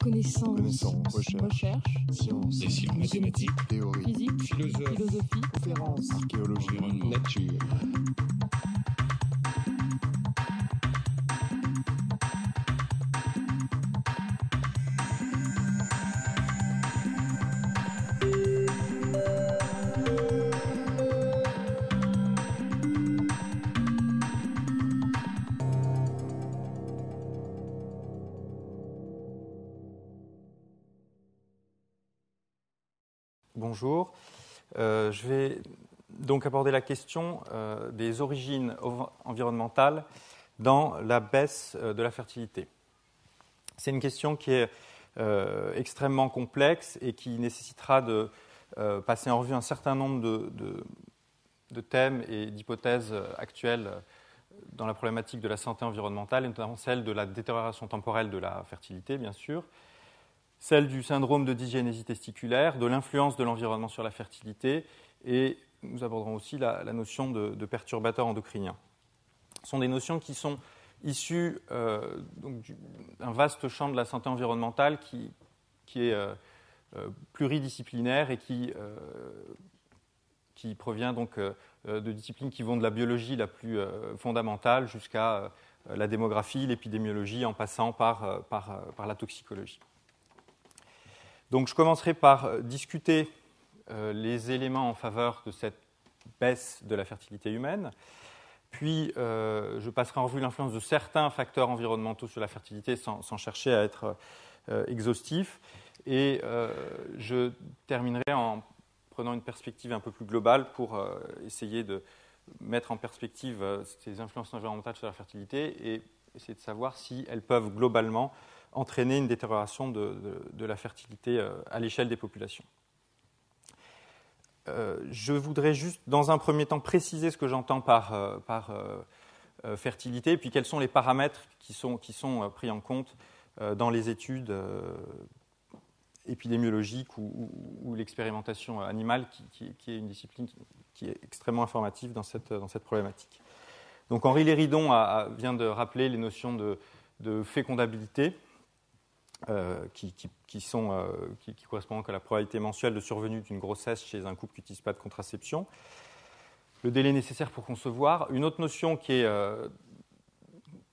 Connaissance, recherche, sciences, dessin, mathématiques, théorie, physique, philosophie, conférences, archéologie, environnement, nature. Bonjour. Je vais donc aborder la question des origines environnementales dans la baisse de la fertilité. C'est une question qui est extrêmement complexe et qui nécessitera de passer en revue un certain nombre de thèmes et d'hypothèses actuelles dans la problématique de la santé environnementale, et notamment celle de la détérioration temporelle de la fertilité, bien sûr, celle du syndrome de dysgénésie testiculaire, de l'influence de l'environnement sur la fertilité, et nous aborderons aussi la notion de perturbateurs endocriniens. Ce sont des notions qui sont issues d'un vaste champ de la santé environnementale qui est pluridisciplinaire et qui provient donc de disciplines qui vont de la biologie la plus fondamentale jusqu'à la démographie, l'épidémiologie, en passant par la toxicologie. Donc, je commencerai par discuter les éléments en faveur de cette baisse de la fertilité humaine. Puis, je passerai en revue l'influence de certains facteurs environnementaux sur la fertilité sans chercher à être exhaustif. Et je terminerai en prenant une perspective un peu plus globale pour essayer de mettre en perspective ces influences environnementales sur la fertilité et essayer de savoir si elles peuvent globalement entraîner une détérioration de la fertilité à l'échelle des populations. Je voudrais juste, dans un premier temps, préciser ce que j'entends par fertilité, et puis quels sont les paramètres qui sont pris en compte dans les études épidémiologiques ou l'expérimentation animale, qui est une discipline qui est extrêmement informative dans cette problématique. Donc Henri Léridon vient de rappeler les notions de fécondabilité, qui correspondent à la probabilité mensuelle de survenue d'une grossesse chez un couple qui n'utilise pas de contraception, le délai nécessaire pour concevoir. Une autre notion qui est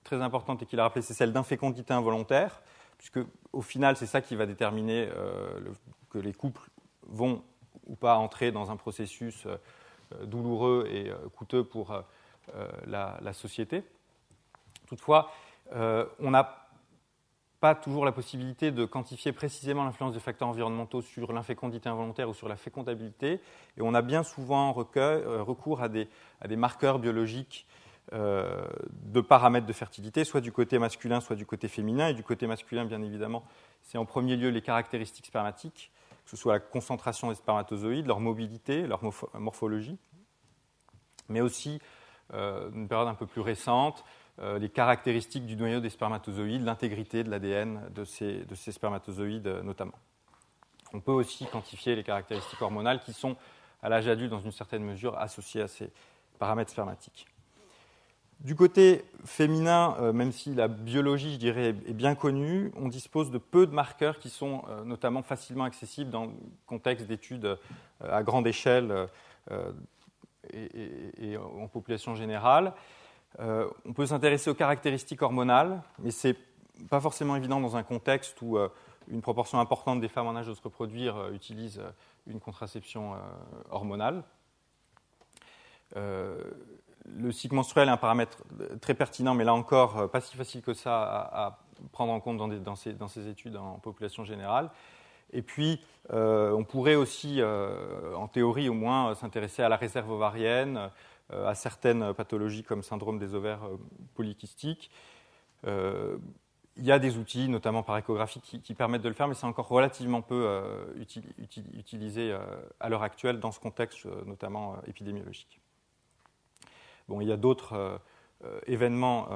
très importante et qu'il a rappelé, c'est celle d'infécondité involontaire, puisque au final, c'est ça qui va déterminer que les couples vont ou pas entrer dans un processus douloureux et coûteux pour la société. Toutefois, on n'a pas toujours la possibilité de quantifier précisément l'influence des facteurs environnementaux sur l'infécondité involontaire ou sur la fécondabilité, et on a bien souvent recours à des marqueurs biologiques de paramètres de fertilité, soit du côté masculin, soit du côté féminin. Et du côté masculin, bien évidemment, c'est en premier lieu les caractéristiques spermatiques, que ce soit la concentration des spermatozoïdes, leur mobilité, leur morphologie, mais aussi, une période un peu plus récente, les caractéristiques du noyau des spermatozoïdes, l'intégrité de l'ADN de ces spermatozoïdes notamment. On peut aussi quantifier les caractéristiques hormonales qui sont, à l'âge adulte, dans une certaine mesure, associées à ces paramètres spermatiques. Du côté féminin, même si la biologie, je dirais, est bien connue, on dispose de peu de marqueurs qui sont notamment facilement accessibles dans le contexte d'études à grande échelle et en population générale. On peut s'intéresser aux caractéristiques hormonales, mais ce n'est pas forcément évident dans un contexte où une proportion importante des femmes en âge de se reproduire utilisent une contraception hormonale. Le cycle menstruel est un paramètre très pertinent, mais là encore, pas si facile que ça à prendre en compte dans ces études en population générale. Et puis, on pourrait aussi, en théorie au moins, s'intéresser à la réserve ovarienne, à certaines pathologies comme syndrome des ovaires polykystiques. Il y a des outils, notamment par échographie, qui permettent de le faire, mais c'est encore relativement peu utilisé à l'heure actuelle dans ce contexte, notamment épidémiologique. Bon, il y a d'autres événements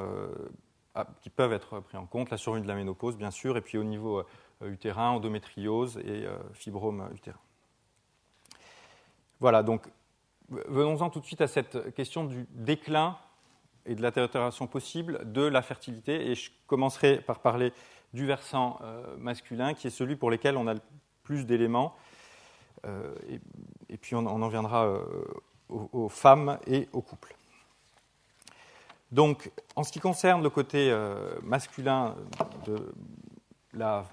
qui peuvent être pris en compte, la survenue de la ménopause, bien sûr, et puis au niveau utérin, endométriose et fibrome utérin. Voilà, donc venons-en tout de suite à cette question du déclin et de la détérioration possible de la fertilité. Et je commencerai par parler du versant masculin, qui est celui pour lequel on a le plus d'éléments. Et puis on en viendra aux femmes et aux couples. Donc, en ce qui concerne le côté masculin de la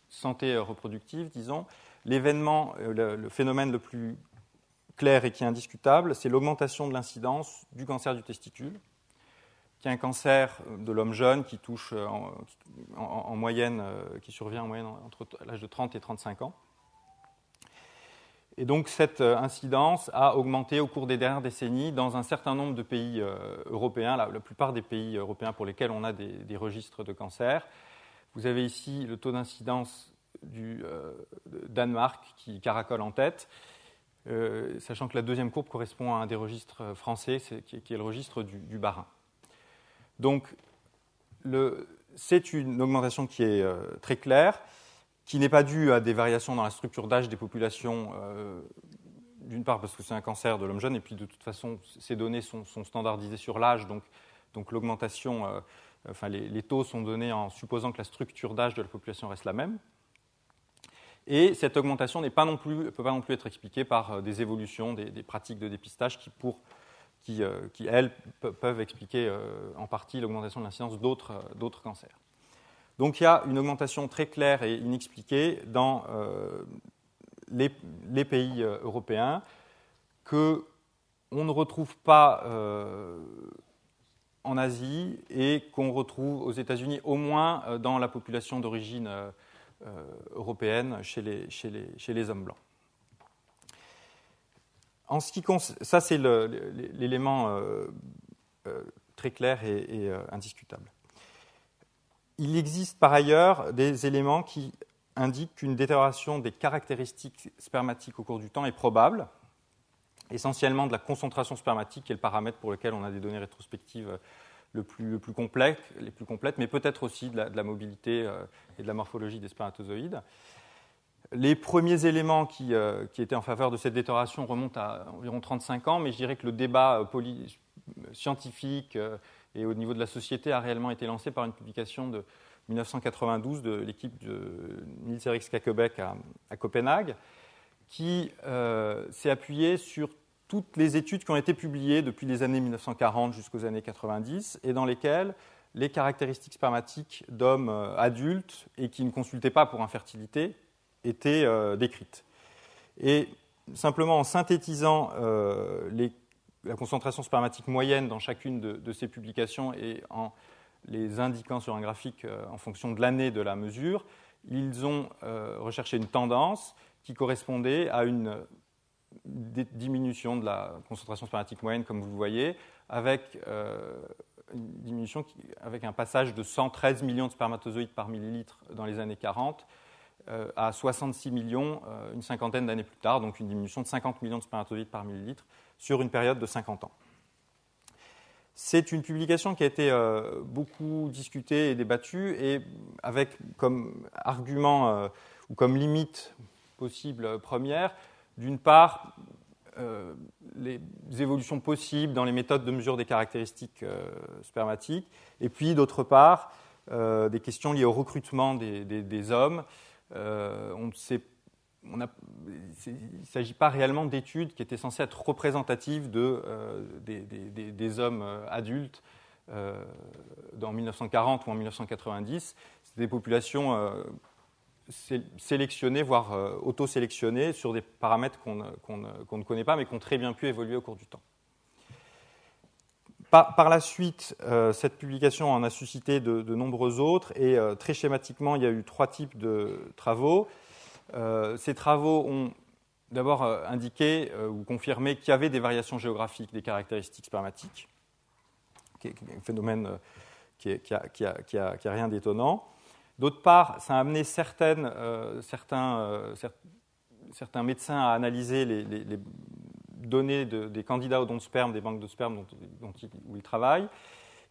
santé reproductive, disons, l'événement, le phénomène le plus clair et qui est indiscutable, c'est l'augmentation de l'incidence du cancer du testicule, qui est un cancer de l'homme jeune qui touche en moyenne, qui survient en moyenne entre l'âge de 30 et 35 ans. Et donc cette incidence a augmenté au cours des dernières décennies dans un certain nombre de pays européens, la plupart des pays européens pour lesquels on a des registres de cancer. Vous avez ici le taux d'incidence du Danemark qui caracole en tête, sachant que la deuxième courbe correspond à un des registres français, qui est le registre du Bas-Rhin. Donc c'est une augmentation qui est très claire, qui n'est pas due à des variations dans la structure d'âge des populations, d'une part parce que c'est un cancer de l'homme jeune, et puis de toute façon, ces données sont standardisées sur l'âge, donc l'augmentation, les taux sont donnés en supposant que la structure d'âge de la population reste la même. Et cette augmentation ne peut pas non plus être expliquée par des évolutions, des pratiques de dépistage qui elles, peuvent expliquer en partie l'augmentation de l'incidence d'autres cancers. Donc il y a une augmentation très claire et inexpliquée dans les pays européens qu'on ne retrouve pas en Asie et qu'on retrouve aux États-Unis, au moins dans la population d'origine européenne chez les hommes blancs. Ça, c'est l'élément très clair et indiscutable. Il existe par ailleurs des éléments qui indiquent qu'une détérioration des caractéristiques spermatiques au cours du temps est probable, essentiellement de la concentration spermatique, qui est le paramètre pour lequel on a des données rétrospectives les plus complètes, mais peut-être aussi de la mobilité et de la morphologie des spermatozoïdes. Les premiers éléments qui étaient en faveur de cette détérioration remontent à environ 35 ans, mais je dirais que le débat scientifique et au niveau de la société a réellement été lancé par une publication de 1992 de l'équipe de Niels-Erik Skakebæk à Copenhague, qui s'est appuyée sur toutes les études qui ont été publiées depuis les années 1940 jusqu'aux années 90 et dans lesquelles les caractéristiques spermatiques d'hommes adultes et qui ne consultaient pas pour infertilité étaient décrites. Et simplement en synthétisant la concentration spermatique moyenne dans chacune de ces publications et en les indiquant sur un graphique en fonction de l'année de la mesure, ils ont recherché une tendance qui correspondait à une diminution de la concentration spermatique moyenne, comme vous le voyez, avec une diminution avec un passage de 113 millions de spermatozoïdes par millilitre dans les années 40 à 66 millions une cinquantaine d'années plus tard, donc une diminution de 50 millions de spermatozoïdes par millilitre sur une période de 50 ans. C'est une publication qui a été beaucoup discutée et débattue, et avec comme argument ou comme limite possible première, d'une part, les évolutions possibles dans les méthodes de mesure des caractéristiques spermatiques, et puis d'autre part, des questions liées au recrutement des hommes. Il ne s'agit pas réellement d'études qui étaient censées être représentatives des hommes adultes en 1940 ou en 1990. C'est des populations sélectionnées, voire auto-sélectionnées sur des paramètres qu'on ne connaît pas, mais qui ont très bien pu évoluer au cours du temps. Par la suite, cette publication en a suscité de nombreux autres, et très schématiquement, il y a eu 3 types de travaux. Ces travaux ont d'abord indiqué ou confirmé qu'il y avait des variations géographiques des caractéristiques spermatiques, qui est un phénomène qui a rien d'étonnant. D'autre part, ça a amené certains médecins à analyser les données des candidats aux dons de sperme, des banques de sperme où ils travaillent,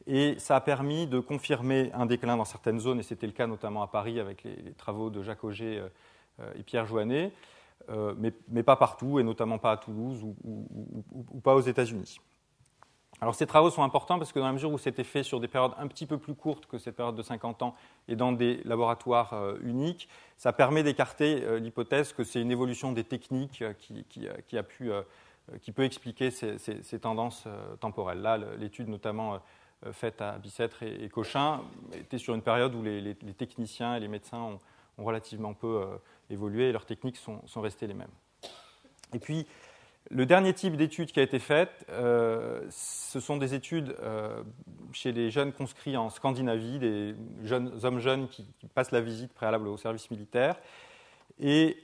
et ça a permis de confirmer un déclin dans certaines zones, et c'était le cas notamment à Paris avec les travaux de Jacques Auger et Pierre Joannet, mais pas partout, et notamment pas à Toulouse ou pas aux États-Unis. Alors ces travaux sont importants parce que dans la mesure où c'était fait sur des périodes un petit peu plus courtes que cette période de 50 ans et dans des laboratoires uniques, ça permet d'écarter l'hypothèse que c'est une évolution des techniques qui peut expliquer ces tendances temporelles. Là, l'étude notamment faite à Bicêtre et Cochin était sur une période où les techniciens et les médecins ont relativement peu évolué et leurs techniques sont restées les mêmes. Et puis, le dernier type d'études qui a été faite, ce sont des études chez les jeunes conscrits en Scandinavie, des hommes jeunes qui passent la visite préalable au service militaire et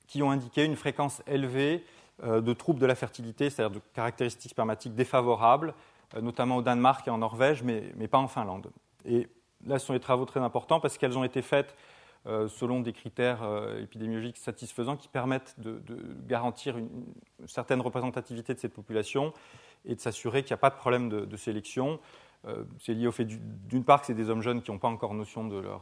qui ont indiqué une fréquence élevée de troubles de la fertilité, c'est-à-dire de caractéristiques spermatiques défavorables, notamment au Danemark et en Norvège, mais pas en Finlande. Et là, ce sont des travaux très importants parce qu'elles ont été faites selon des critères épidémiologiques satisfaisants qui permettent de garantir une certaine représentativité de cette population et de s'assurer qu'il n'y a pas de problème de sélection. C'est lié au fait, d'une part, que c'est des hommes jeunes qui n'ont pas encore notion de leur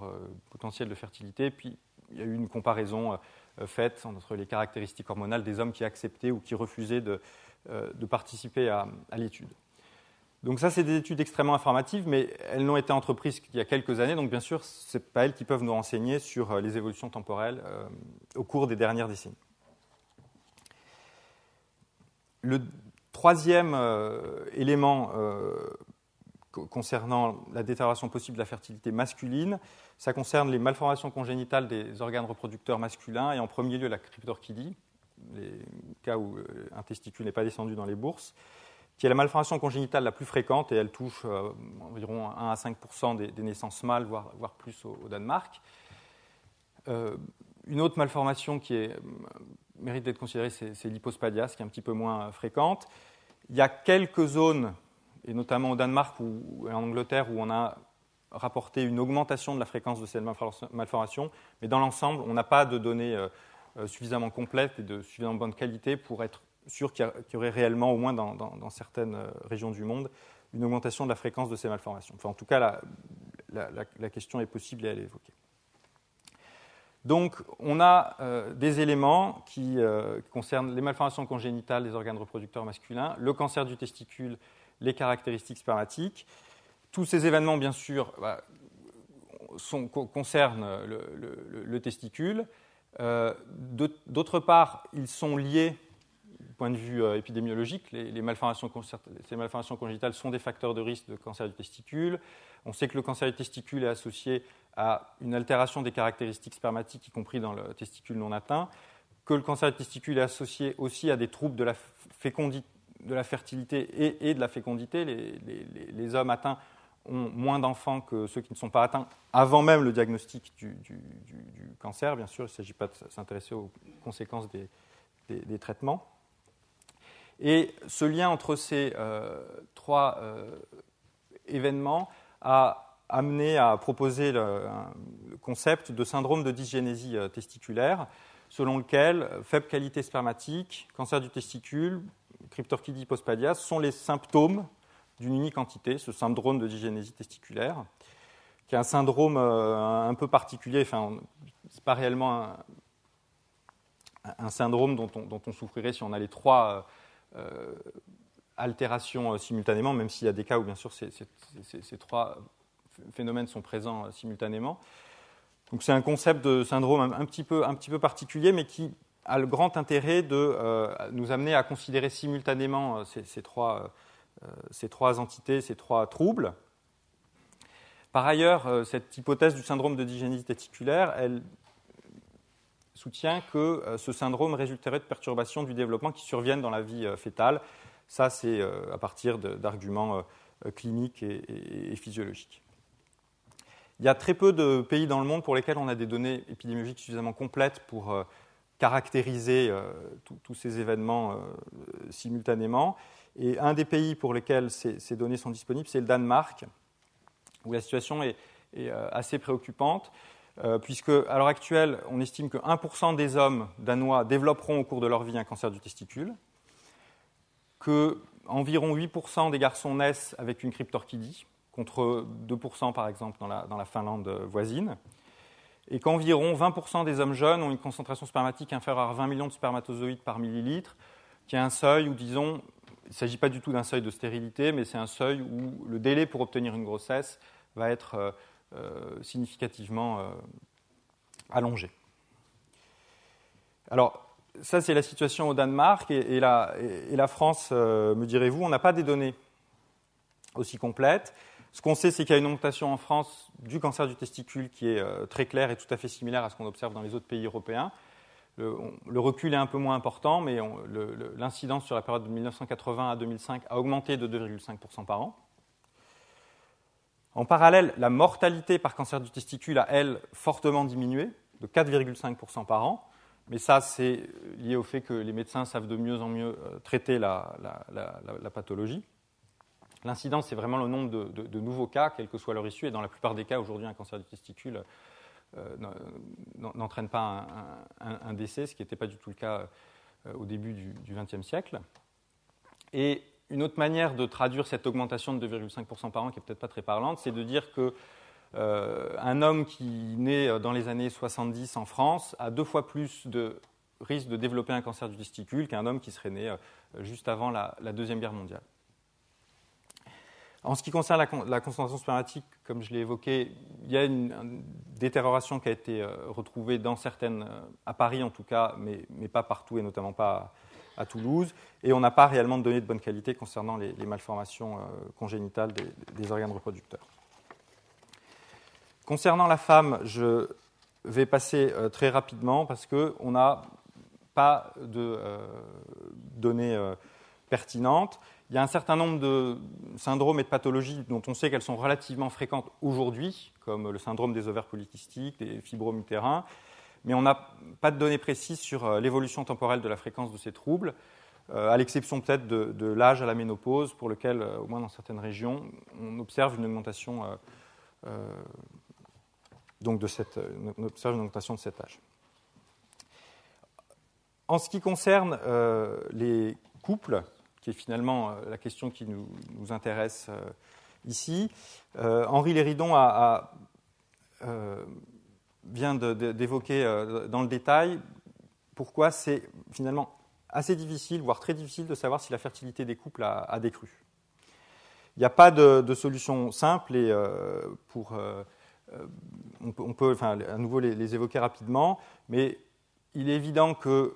potentiel de fertilité, puis il y a eu une comparaison faite entre les caractéristiques hormonales des hommes qui acceptaient ou qui refusaient de participer à l'étude. Donc ça, c'est des études extrêmement informatives, mais elles n'ont été entreprises qu'il y a quelques années, donc bien sûr, ce n'est pas elles qui peuvent nous renseigner sur les évolutions temporelles au cours des dernières décennies. Le troisième élément concernant la détérioration possible de la fertilité masculine, ça concerne les malformations congénitales des organes reproducteurs masculins, et en premier lieu la cryptorchidie, les cas où un testicule n'est pas descendu dans les bourses, qui est la malformation congénitale la plus fréquente, et elle touche environ 1 à 5% des naissances mâles, voire plus au Danemark. Une autre malformation qui mérite d'être considérée, c'est l'hypospadias, qui est un petit peu moins fréquente. Il y a quelques zones, et notamment au Danemark et en Angleterre, où on a rapporté une augmentation de la fréquence de cette malformation, mais dans l'ensemble, on n'a pas de données suffisamment complètes et de suffisamment bonne qualité pour être sûr qu'il y aurait réellement, au moins dans certaines régions du monde, une augmentation de la fréquence de ces malformations. Enfin, en tout cas, la question est possible et elle est évoquée. Donc, on a des éléments qui concernent les malformations congénitales des organes reproducteurs masculins, le cancer du testicule, les caractéristiques spermatiques. Tous ces événements, bien sûr, concernent le testicule. D'autre part, ils sont liés du point de vue épidémiologique. Ces malformations congénitales sont des facteurs de risque de cancer du testicule. On sait que le cancer du testicule est associé à une altération des caractéristiques spermatiques, y compris dans le testicule non atteint, que le cancer du testicule est associé aussi à des troubles de la fertilité et de la fécondité. Les hommes atteints ont moins d'enfants que ceux qui ne sont pas atteints avant même le diagnostic du cancer. Bien sûr, il ne s'agit pas de s'intéresser aux conséquences des traitements. Et ce lien entre ces trois événements a amené à proposer le concept de syndrome de dysgénésie testiculaire, selon lequel faible qualité spermatique, cancer du testicule, cryptorchidie hypospadias sont les symptômes d'une unique entité, ce syndrome de dysgénésie testiculaire, qui est un syndrome un peu particulier. Enfin, ce n'est pas réellement un syndrome dont on souffrirait si on a les trois altérations simultanément, même s'il y a des cas où, bien sûr, ces trois phénomènes sont présents simultanément. Donc, c'est un concept de syndrome un petit peu particulier, mais qui a le grand intérêt de nous amener à considérer simultanément ces trois entités, ces trois troubles. Par ailleurs, cette hypothèse du syndrome de dysgénésie testiculaire, elle soutient que ce syndrome résulterait de perturbations du développement qui surviennent dans la vie fœtale. Ça, c'est à partir d'arguments cliniques et physiologiques. Il y a très peu de pays dans le monde pour lesquels on a des données épidémiologiques suffisamment complètes pour caractériser tous ces événements simultanément. Et un des pays pour lesquels ces données sont disponibles, c'est le Danemark, où la situation est assez préoccupante, puisque à l'heure actuelle, on estime que 1% des hommes danois développeront au cours de leur vie un cancer du testicule, qu'environ 8% des garçons naissent avec une cryptorchidie, contre 2% par exemple dans la Finlande voisine, et qu'environ 20% des hommes jeunes ont une concentration spermatique inférieure à 20 millions de spermatozoïdes par millilitre, qui est un seuil où, disons, ne s'agit pas du tout d'un seuil de stérilité, mais c'est un seuil où le délai pour obtenir une grossesse va être significativement allongé. Alors, ça, c'est la situation au Danemark et la France, me direz-vous, on n'a pas des données aussi complètes. Ce qu'on sait, c'est qu'il y a une augmentation en France du cancer du testicule qui est très claire et tout à fait similaire à ce qu'on observe dans les autres pays européens. Le recul est un peu moins important, mais l'incidence sur la période de 1980 à 2005 a augmenté de 2,5% par an. En parallèle, la mortalité par cancer du testicule a, elle, fortement diminué, de 4,5% par an. Mais ça, c'est lié au fait que les médecins savent de mieux en mieux traiter la pathologie. L'incidence, c'est vraiment le nombre de nouveaux cas, quelle que soit leur issue. Et dans la plupart des cas, aujourd'hui, un cancer du testicule n'entraîne pas un décès, ce qui n'était pas du tout le cas au début du XXe siècle. Et une autre manière de traduire cette augmentation de 2,5% par an, qui n'est peut-être pas très parlante, c'est de dire qu'un homme qui naît dans les années 70 en France a 2 fois plus de risque de développer un cancer du testicule qu'un homme qui serait né juste avant la Deuxième Guerre mondiale. En ce qui concerne la concentration spermatique, comme je l'ai évoqué, il y a une détérioration qui a été retrouvée dans certaines, à Paris en tout cas, mais pas partout et notamment pas à Toulouse. Et on n'a pas réellement de données de bonne qualité concernant les malformations congénitales des organes reproducteurs. Concernant la femme, je vais passer très rapidement parce qu'on n'a pas de données pertinentes. Il y a un certain nombre de syndromes et de pathologies dont on sait qu'elles sont relativement fréquentes aujourd'hui, comme le syndrome des ovaires polykystiques, des fibromes utérins, mais on n'a pas de données précises sur l'évolution temporelle de la fréquence de ces troubles, à l'exception peut-être de l'âge à la ménopause, pour lequel, au moins dans certaines régions, on observe une augmentation, on observe une augmentation de cet âge. En ce qui concerne les couples, qui est finalement la question qui nous intéresse ici, Henri Léridon vient d'évoquer dans le détail pourquoi c'est finalement assez difficile, voire très difficile, de savoir si la fertilité des couples a décru. Il n'y a pas de solution simple et on peut à nouveau les évoquer rapidement, mais il est évident que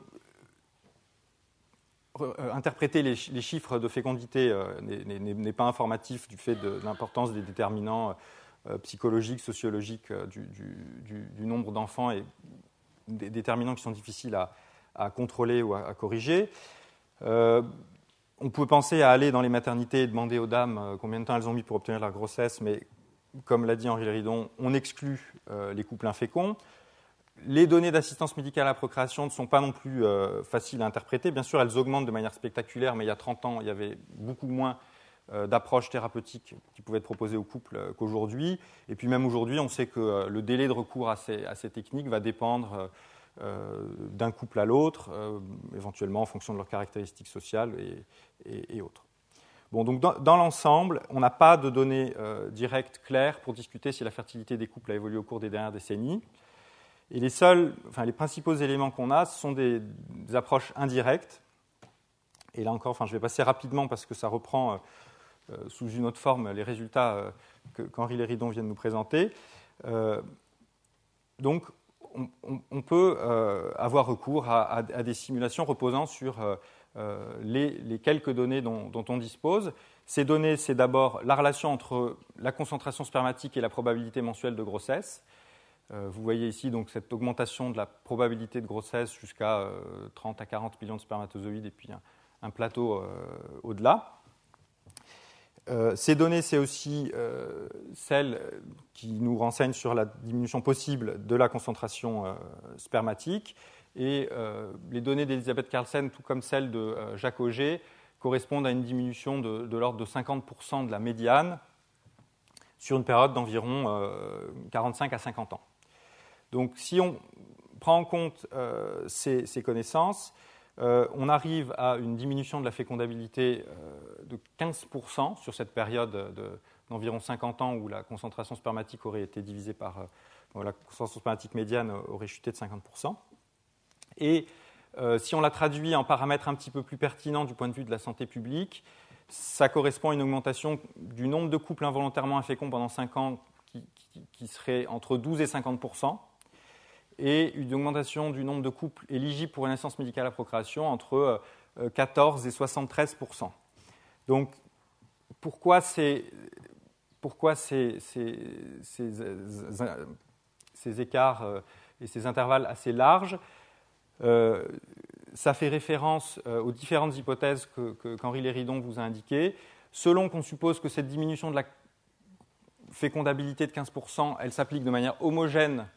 interpréter les chiffres de fécondité n'est pas informatif du fait de l'importance des déterminants psychologiques, sociologiques du nombre d'enfants et des déterminants qui sont difficiles à contrôler ou à corriger. On peut penser à aller dans les maternités et demander aux dames combien de temps elles ont mis pour obtenir leur grossesse, mais comme l'a dit Henri Léridon, on exclut les couples inféconds. Les données d'assistance médicale à la procréation ne sont pas non plus faciles à interpréter. Bien sûr, elles augmentent de manière spectaculaire, mais il y a 30 ans, il y avait beaucoup moins d'approches thérapeutiques qui pouvaient être proposées aux couples qu'aujourd'hui. Et puis même aujourd'hui, on sait que le délai de recours à ces techniques va dépendre d'un couple à l'autre, éventuellement en fonction de leurs caractéristiques sociales et autres. Bon, donc dans l'ensemble, on n'a pas de données directes claires pour discuter si la fertilité des couples a évolué au cours des dernières décennies. Et les principaux éléments qu'on a, ce sont des approches indirectes. Et là encore, je vais passer rapidement parce que ça reprend sous une autre forme les résultats qu'Henri Léridon vient de nous présenter. Donc, on peut avoir recours à des simulations reposant sur les quelques données dont on dispose. Ces données, c'est d'abord la relation entre la concentration spermatique et la probabilité mensuelle de grossesse. Vous voyez ici donc cette augmentation de la probabilité de grossesse jusqu'à 30 à 40 millions de spermatozoïdes et puis un plateau au-delà. Ces données, c'est aussi celles qui nous renseignent sur la diminution possible de la concentration spermatique. Et les données d'Elisabeth Carlsen, tout comme celles de Jacques Auger, correspondent à une diminution de l'ordre de 50% de la médiane sur une période d'environ 45 à 50 ans. Donc, si on prend en compte ces connaissances, on arrive à une diminution de la fécondabilité de 15% sur cette période d'environ 50 ans où la concentration spermatique aurait été divisée par la concentration spermatique médiane aurait chuté de 50%. Et Si on la traduit en paramètres un petit peu plus pertinents du point de vue de la santé publique, ça correspond à une augmentation du nombre de couples involontairement inféconds pendant 5 ans qui serait entre 12 et 50%, et une augmentation du nombre de couples éligibles pour une assistance médicale à procréation entre 14 et 73%. Donc, pourquoi ces écarts et ces intervalles assez larges? Ça fait référence aux différentes hypothèses qu'Henri Léridon vous a indiquées. Selon qu'on suppose que cette diminution de la fécondabilité de 15%, elle s'applique de manière homogène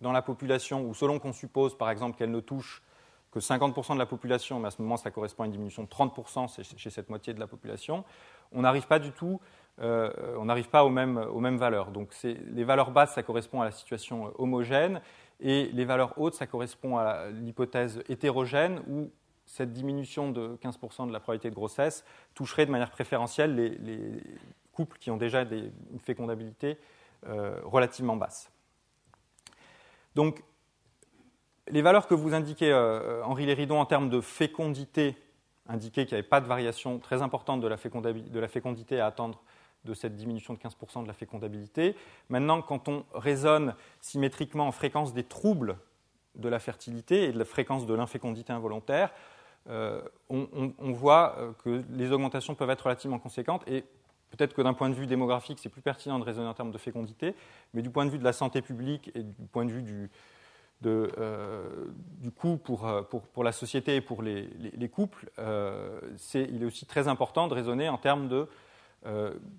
dans la population, ou selon qu'on suppose, par exemple, qu'elle ne touche que 50% de la population, mais à ce moment, ça correspond à une diminution de 30% chez cette moitié de la population, on n'arrive pas du tout, on n'arrive pas aux mêmes valeurs. Donc, les valeurs basses, ça correspond à la situation homogène, et les valeurs hautes, ça correspond à l'hypothèse hétérogène, où cette diminution de 15% de la probabilité de grossesse toucherait de manière préférentielle les couples qui ont déjà une fécondabilité relativement basse. Donc, les valeurs que vous indiquez, Henri Léridon, en termes de fécondité, indiquaient qu'il n'y avait pas de variation très importante de la fécondité à attendre de cette diminution de 15% de la fécondabilité. Maintenant, quand on raisonne symétriquement en fréquence des troubles de la fertilité et de la fréquence de l'infécondité involontaire, on voit que les augmentations peuvent être relativement conséquentes, et peut-être que d'un point de vue démographique, c'est plus pertinent de raisonner en termes de fécondité, mais du point de vue de la santé publique et du point de vue du coût pour la société et pour les couples, il est aussi très important de raisonner en termes de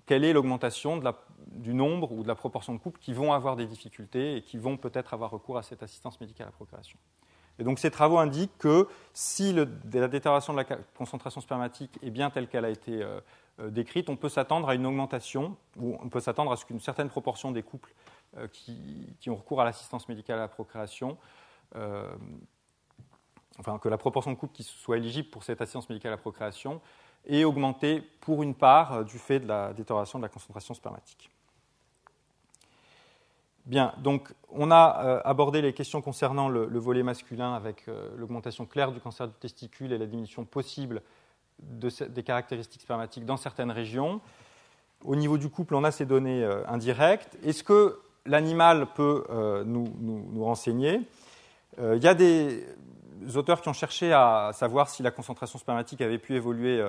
quelle est l'augmentation du nombre ou de la proportion de couples qui vont avoir des difficultés et qui vont peut-être avoir recours à cette assistance médicale à la procréation. Et donc ces travaux indiquent que si la détérioration de la concentration spermatique est bien telle qu'elle a été décrite, on peut s'attendre à une augmentation, ou on peut s'attendre à ce qu'une certaine proportion des couples qui ont recours à l'assistance médicale à la procréation, que la proportion de couples qui soient éligibles pour cette assistance médicale à la procréation ait augmenté pour une part du fait de la détérioration de la concentration spermatique. Bien, donc on a abordé les questions concernant le volet masculin avec l'augmentation claire du cancer du testicule et la diminution possible des caractéristiques spermatiques dans certaines régions. Au niveau du couple, on a ces données indirectes. Est-ce que l'animal peut nous renseigner? Il y a des auteurs qui ont cherché à savoir si la concentration spermatique avait pu évoluer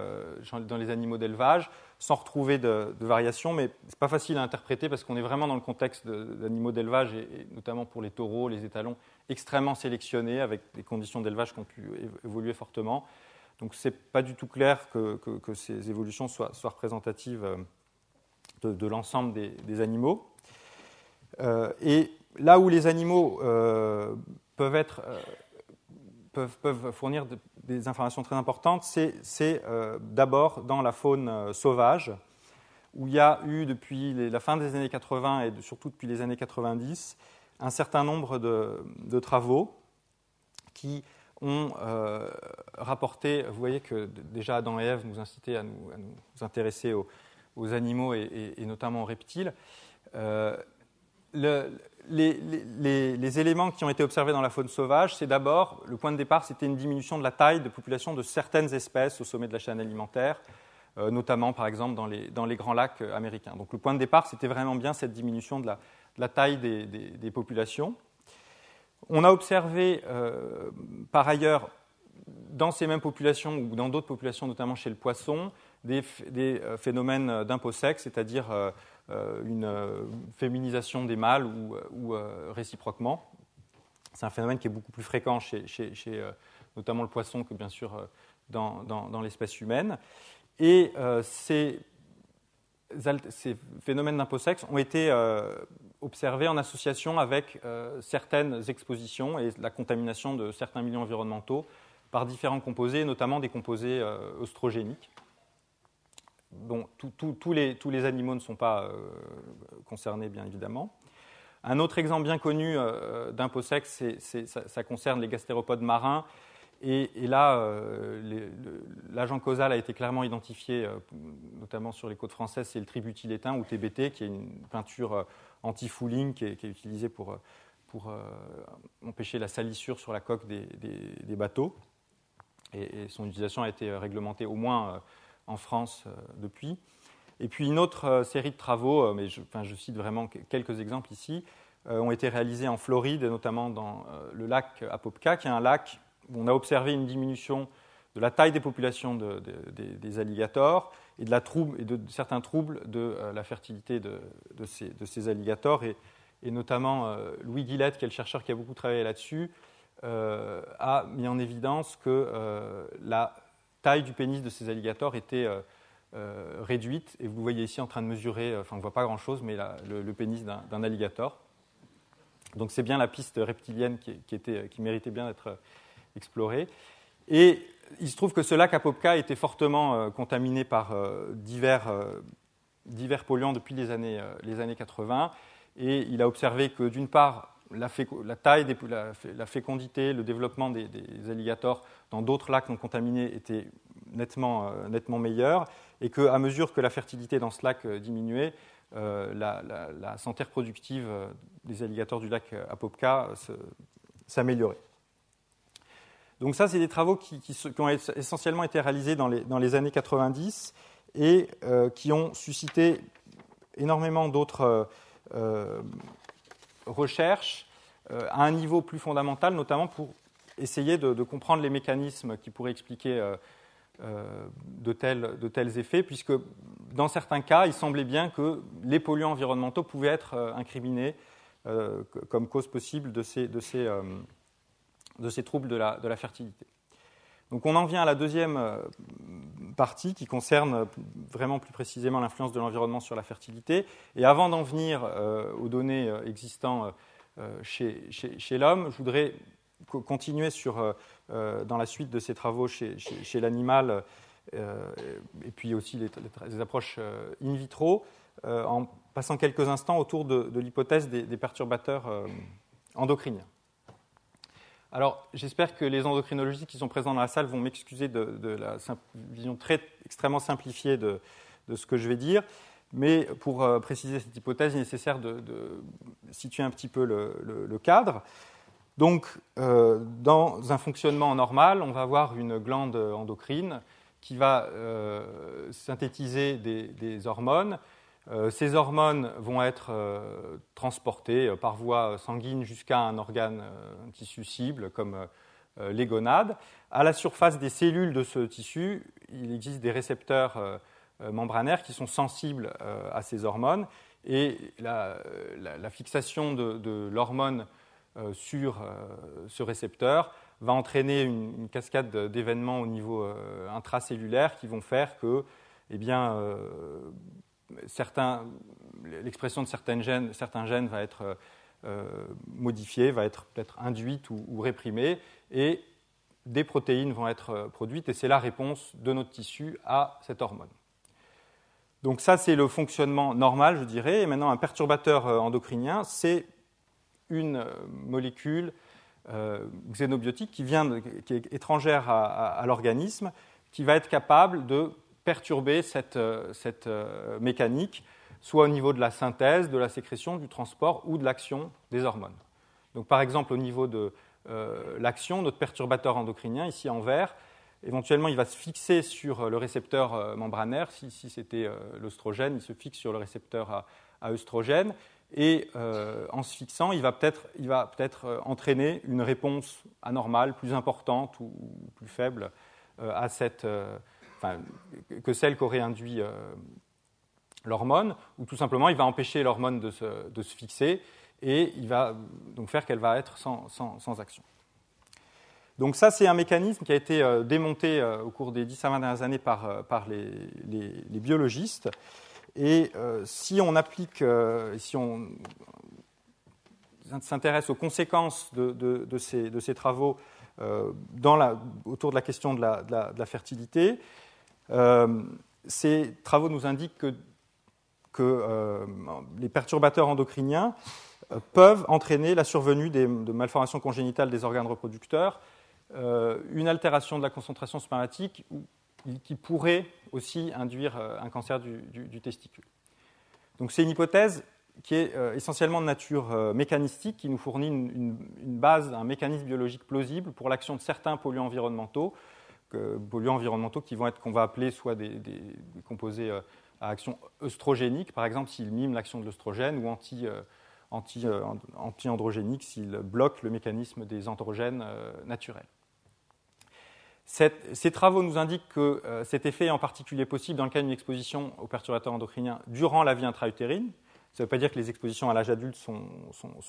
dans les animaux d'élevage sans retrouver de variation, mais ce n'est pas facile à interpréter parce qu'on est vraiment dans le contexte d'animaux d'élevage, et notamment pour les taureaux, les étalons, extrêmement sélectionnés avec des conditions d'élevage qui ont pu évoluer fortement. Donc ce n'est pas du tout clair que ces évolutions soient représentatives de l'ensemble des animaux. Et là où les animaux peuvent fournir des informations très importantes, c'est d'abord dans la faune sauvage, où il y a eu depuis la fin des années 80 et surtout depuis les années 90 un certain nombre de travaux qui ont rapporté. Vous voyez que déjà Adam et Ève nous incitaient à nous intéresser aux animaux et notamment aux reptiles. Les éléments qui ont été observés dans la faune sauvage, c'est d'abord, le point de départ, c'était une diminution de la taille de population de certaines espèces au sommet de la chaîne alimentaire, notamment par exemple dans les grands lacs américains. Donc le point de départ, c'était vraiment bien cette diminution de la taille des populations. On a observé par ailleurs dans ces mêmes populations ou dans d'autres populations, notamment chez le poisson, des phénomènes d'imposexe, c'est-à-dire une féminisation des mâles ou réciproquement. C'est un phénomène qui est beaucoup plus fréquent chez notamment le poisson que bien sûr dans l'espèce humaine. Et ces phénomènes d'imposexe ont été observés en association avec certaines expositions et la contamination de certains milieux environnementaux par différents composés, notamment des composés œstrogéniques. Bon, tous les animaux ne sont pas concernés, bien évidemment. Un autre exemple bien connu d'imposexe, ça concerne les gastéropodes marins. Et là, l'agent causal a été clairement identifié, notamment sur les côtes françaises, c'est le tributylétain ou TBT, qui est une peinture anti-fouling qui est utilisée pour empêcher la salissure sur la coque des bateaux. Et son utilisation a été réglementée au moins en France depuis. Et puis une autre série de travaux, mais je cite vraiment quelques exemples ici, ont été réalisés en Floride, et notamment dans le lac Apopka, qui est un lac où on a observé une diminution de la taille des populations des alligators et de certains troubles de la fertilité de ces alligators. Et notamment, Louis Guillette, qui est le chercheur qui a beaucoup travaillé là-dessus, a mis en évidence que la taille du pénis de ces alligators était réduite. Et vous voyez ici en train de mesurer, on ne voit pas grand-chose, mais le pénis d'un alligator. Donc c'est bien la piste reptilienne qui méritait bien d'être explorée. Et il se trouve que ce lac Apopka était fortement contaminé par divers polluants depuis les années 80. Et il a observé que d'une part, la taille, la fécondité, le développement des alligators dans d'autres lacs non contaminés était nettement meilleur, et qu'à mesure que la fertilité dans ce lac diminuait, la santé reproductive des alligators du lac Apopka s'améliorait. Donc ça, c'est des travaux qui ont essentiellement été réalisés dans les années 90 et qui ont suscité énormément d'autres recherches à un niveau plus fondamental, notamment pour essayer de comprendre les mécanismes qui pourraient expliquer de tels effets, puisque dans certains cas, il semblait bien que les polluants environnementaux pouvaient être incriminés comme cause possible de ces troubles de la fertilité. Donc on en vient à la deuxième partie qui concerne vraiment plus précisément l'influence de l'environnement sur la fertilité. Et avant d'en venir aux données existantes chez l'homme, je voudrais continuer dans la suite de ces travaux chez l'animal et puis aussi les approches in vitro, en passant quelques instants autour de l'hypothèse des perturbateurs endocriniens. Alors, j'espère que les endocrinologistes qui sont présents dans la salle vont m'excuser de la vision extrêmement simplifiée de ce que je vais dire, mais pour préciser cette hypothèse, il est nécessaire de situer un petit peu le cadre. Donc, dans un fonctionnement normal, on va avoir une glande endocrine qui va synthétiser des hormones. Ces hormones vont être transportées par voie sanguine jusqu'à un organe, un tissu cible, comme les gonades. À la surface des cellules de ce tissu, il existe des récepteurs membranaires qui sont sensibles à ces hormones. Et la fixation de l'hormone sur ce récepteur va entraîner une cascade d'événements au niveau intracellulaire qui vont faire que, l'expression de certains gènes va être modifiée, va être peut-être induite ou réprimée, et des protéines vont être produites, et c'est la réponse de notre tissu à cette hormone. Donc ça, c'est le fonctionnement normal, je dirais. Et maintenant, un perturbateur endocrinien, c'est une molécule xénobiotique qui est étrangère à l'organisme, qui va être capable de perturber cette mécanique, soit au niveau de la synthèse, de la sécrétion, du transport ou de l'action des hormones. Donc, par exemple, au niveau de l'action, notre perturbateur endocrinien, ici en vert, éventuellement, il va se fixer sur le récepteur membranaire. Si c'était l'œstrogène, il se fixe sur le récepteur à œstrogène. Et en se fixant, il va peut-être entraîner une réponse anormale, plus importante ou plus faible à que celle qu'aurait induit l'hormone, ou tout simplement il va empêcher l'hormone de se fixer et il va donc faire qu'elle va être sans action. Donc ça, c'est un mécanisme qui a été démonté au cours des 10 à 20 dernières années par les biologistes. Et si on applique, si on s'intéresse aux conséquences de ces travaux autour de la question de la fertilité, ces travaux nous indiquent que les perturbateurs endocriniens peuvent entraîner la survenue de malformations congénitales des organes reproducteurs, une altération de la concentration spermatique qui pourrait aussi induire un cancer du testicule. Donc c'est une hypothèse qui est essentiellement de nature mécanistique, qui nous fournit une base, un mécanisme biologique plausible pour l'action de certains polluants environnementaux qu'on va appeler soit des composés à action œstrogénique, par exemple s'ils miment l'action de l'œstrogène, ou anti-androgénique s'ils bloquent le mécanisme des androgènes naturels. Ces travaux nous indiquent que cet effet est en particulier possible dans le cas d'une exposition aux perturbateurs endocriniens durant la vie intra-utérine. Ça ne veut pas dire que les expositions à l'âge adulte sont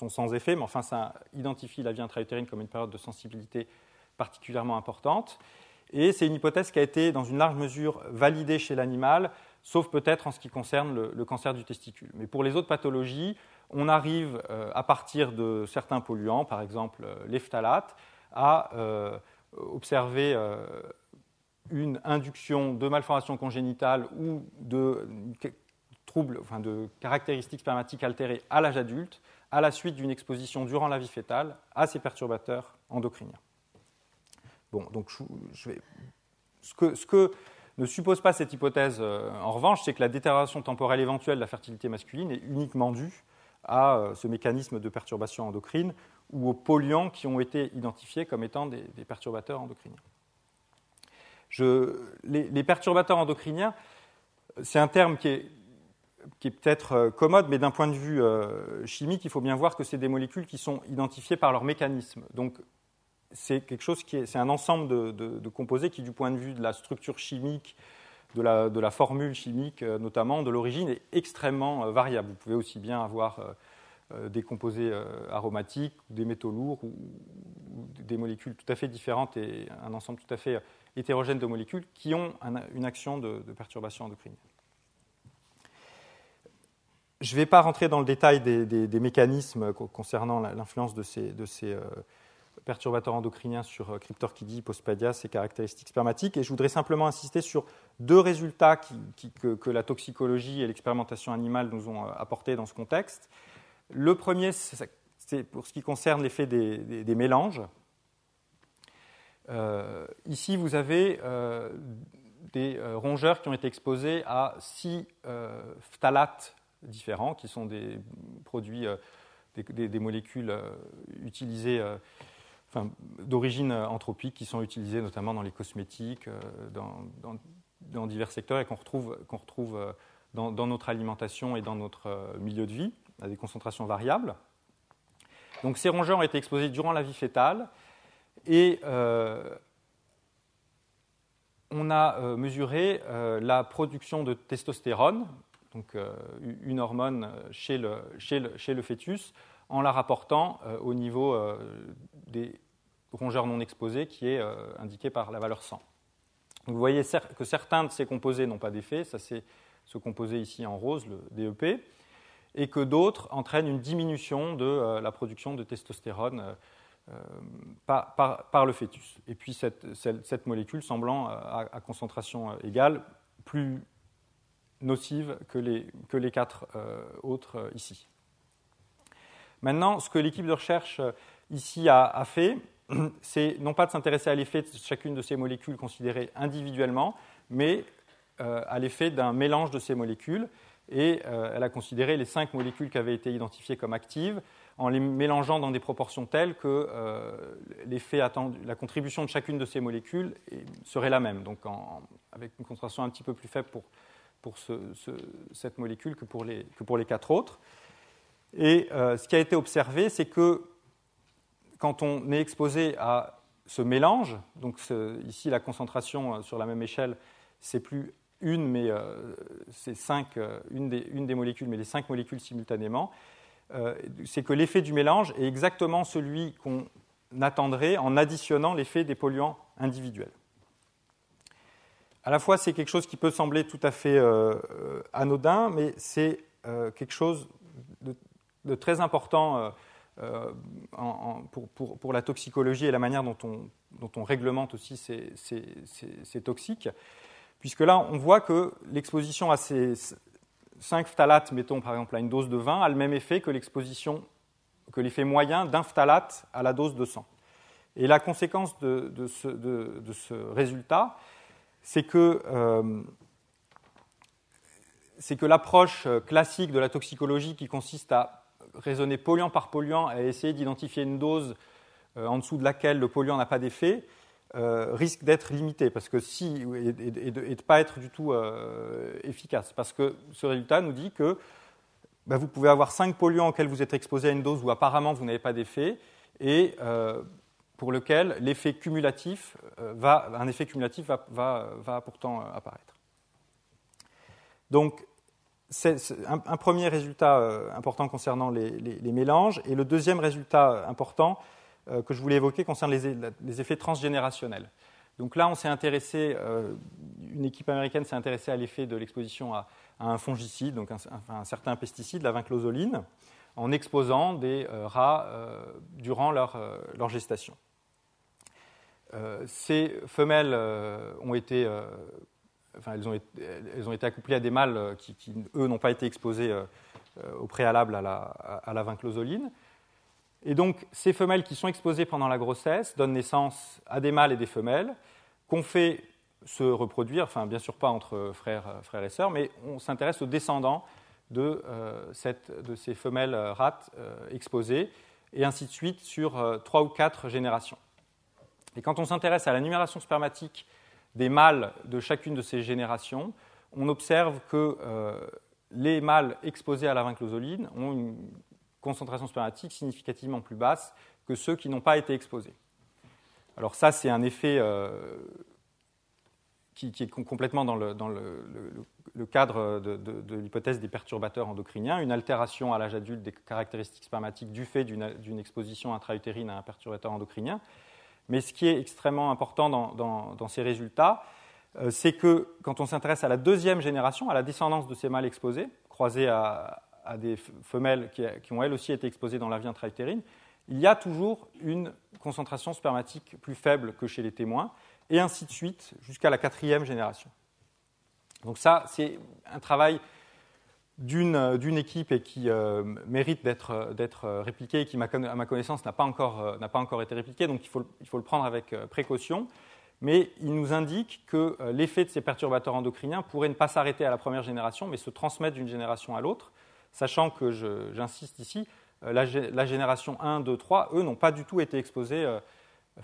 sans effet, mais enfin ça identifie la vie intra-utérine comme une période de sensibilité particulièrement importante. Et c'est une hypothèse qui a été dans une large mesure validée chez l'animal, sauf peut-être en ce qui concerne le cancer du testicule. Mais pour les autres pathologies, on arrive à partir de certains polluants, par exemple les phtalates, à observer une induction de malformations congénitales ou de troubles, de caractéristiques spermatiques altérées à l'âge adulte, à la suite d'une exposition durant la vie fœtale à ces perturbateurs endocriniens. Bon, donc ce que ne suppose pas cette hypothèse, en revanche, c'est que la détérioration temporelle éventuelle de la fertilité masculine est uniquement due à ce mécanisme de perturbation endocrine ou aux polluants qui ont été identifiés comme étant des perturbateurs endocriniens. Les perturbateurs endocriniens, c'est un terme qui est peut-être commode, mais d'un point de vue chimique, il faut bien voir que c'est des molécules qui sont identifiées par leur mécanisme. Donc, c'est quelque chose c'est un ensemble de composés qui, du point de vue de la structure chimique, de la formule chimique notamment, de l'origine, est extrêmement variable. Vous pouvez aussi bien avoir des composés aromatiques, des métaux lourds ou des molécules tout à fait différentes et un ensemble tout à fait hétérogène de molécules qui ont une action de perturbation endocrinienne. Je ne vais pas rentrer dans le détail des mécanismes concernant l'influence de ces perturbateurs endocriniens sur Cryptorchidie, Hipospadias, ses caractéristiques spermatiques, et je voudrais simplement insister sur deux résultats que la toxicologie et l'expérimentation animale nous ont apportés dans ce contexte. Le premier, c'est pour ce qui concerne l'effet des mélanges. Ici, vous avez des rongeurs qui ont été exposés à 6 phtalates différents, qui sont des produits, des molécules utilisées, d'origine anthropique, qui sont utilisées notamment dans les cosmétiques, dans divers secteurs, et qu'on retrouve dans notre alimentation et dans notre milieu de vie, à des concentrations variables. Donc ces rongeurs ont été exposés durant la vie fœtale, et on a mesuré la production de testostérone, donc une hormone chez le fœtus, en la rapportant au niveau des rongeurs non exposés, qui est indiqué par la valeur 100. Donc vous voyez que certains de ces composés n'ont pas d'effet, ça c'est ce composé ici en rose, le DEP, et que d'autres entraînent une diminution de la production de testostérone par le fœtus. Et puis cette molécule semblant à concentration égale plus nocive que les 4 autres ici. Maintenant, ce que l'équipe de recherche ici a fait, c'est non pas de s'intéresser à l'effet de chacune de ces molécules considérées individuellement, mais à l'effet d'un mélange de ces molécules. Et elle a considéré les 5 molécules qui avaient été identifiées comme actives en les mélangeant dans des proportions telles que l'effet attendu, la contribution de chacune de ces molécules serait la même, donc avec une concentration un petit peu plus faible pour cette molécule que pour les 4 autres. Et ce qui a été observé, c'est que quand on est exposé à ce mélange, donc ici la concentration sur la même échelle, c'est plus mais c'est 5, une des molécules, mais les 5 molécules simultanément, c'est que l'effet du mélange est exactement celui qu'on attendrait en additionnant l'effet des polluants individuels. À la fois, c'est quelque chose qui peut sembler tout à fait anodin, mais c'est quelque chose de très important pour la toxicologie et la manière dont on réglemente aussi ces toxiques. Puisque là, on voit que l'exposition à ces 5 phtalates, mettons par exemple à une dose de 20, a le même effet que l'effet moyen d'un phtalate à la dose de 100. Et la conséquence de ce résultat, c'est que c'est que l'approche classique de la toxicologie qui consiste à raisonner polluant par polluant et essayer d'identifier une dose en dessous de laquelle le polluant n'a pas d'effet risque d'être limitée parce que et de ne pas être du tout efficace. Parce que ce résultat nous dit que vous pouvez avoir 5 polluants auxquels vous êtes exposé à une dose où apparemment vous n'avez pas d'effet et pour lequel l'effet cumulatif un effet cumulatif va pourtant apparaître. Donc, c'est un premier résultat important concernant les mélanges. Et le deuxième résultat important que je voulais évoquer concerne les effets transgénérationnels. Donc là, on s'est intéressé, une équipe américaine s'est intéressée à l'effet de l'exposition à un fongicide, donc un certain pesticide, la vinclozoline, en exposant des rats durant leur gestation. Ces femelles elles ont été accouplées à des mâles qui eux, n'ont pas été exposés au préalable à la vinclozoline. Et donc, ces femelles qui sont exposées pendant la grossesse donnent naissance à des mâles et des femelles qu'on fait se reproduire, enfin, bien sûr pas entre frères et sœurs, mais on s'intéresse aux descendants de ces femelles rates exposées, et ainsi de suite sur 3 ou 4 générations. Et quand on s'intéresse à la numération spermatique des mâles de chacune de ces générations, on observe que les mâles exposés à la vinclozoline ont une concentration spermatique significativement plus basse que ceux qui n'ont pas été exposés. Alors ça, c'est un effet qui est complètement dans le cadre de l'hypothèse des perturbateurs endocriniens, une altération à l'âge adulte des caractéristiques spermatiques du fait d'une exposition intra-utérine à un perturbateur endocrinien. Mais ce qui est extrêmement important dans ces résultats, c'est que quand on s'intéresse à la deuxième génération, à la descendance de ces mâles exposés, croisés à des femelles qui ont elles aussi été exposées dans la vie intra-utérine, il y a toujours une concentration spermatique plus faible que chez les témoins, et ainsi de suite jusqu'à la 4e génération. Donc ça, c'est un travail d'une équipe et qui mérite d'être répliqué et qui, à ma connaissance, n'a pas encore été répliqué, donc il faut le prendre avec précaution. Mais il nous indique que l'effet de ces perturbateurs endocriniens pourrait ne pas s'arrêter à la première génération, mais se transmettre d'une génération à l'autre, sachant que, j'insiste ici, la génération 1, 2, 3, eux, n'ont pas du tout été exposés,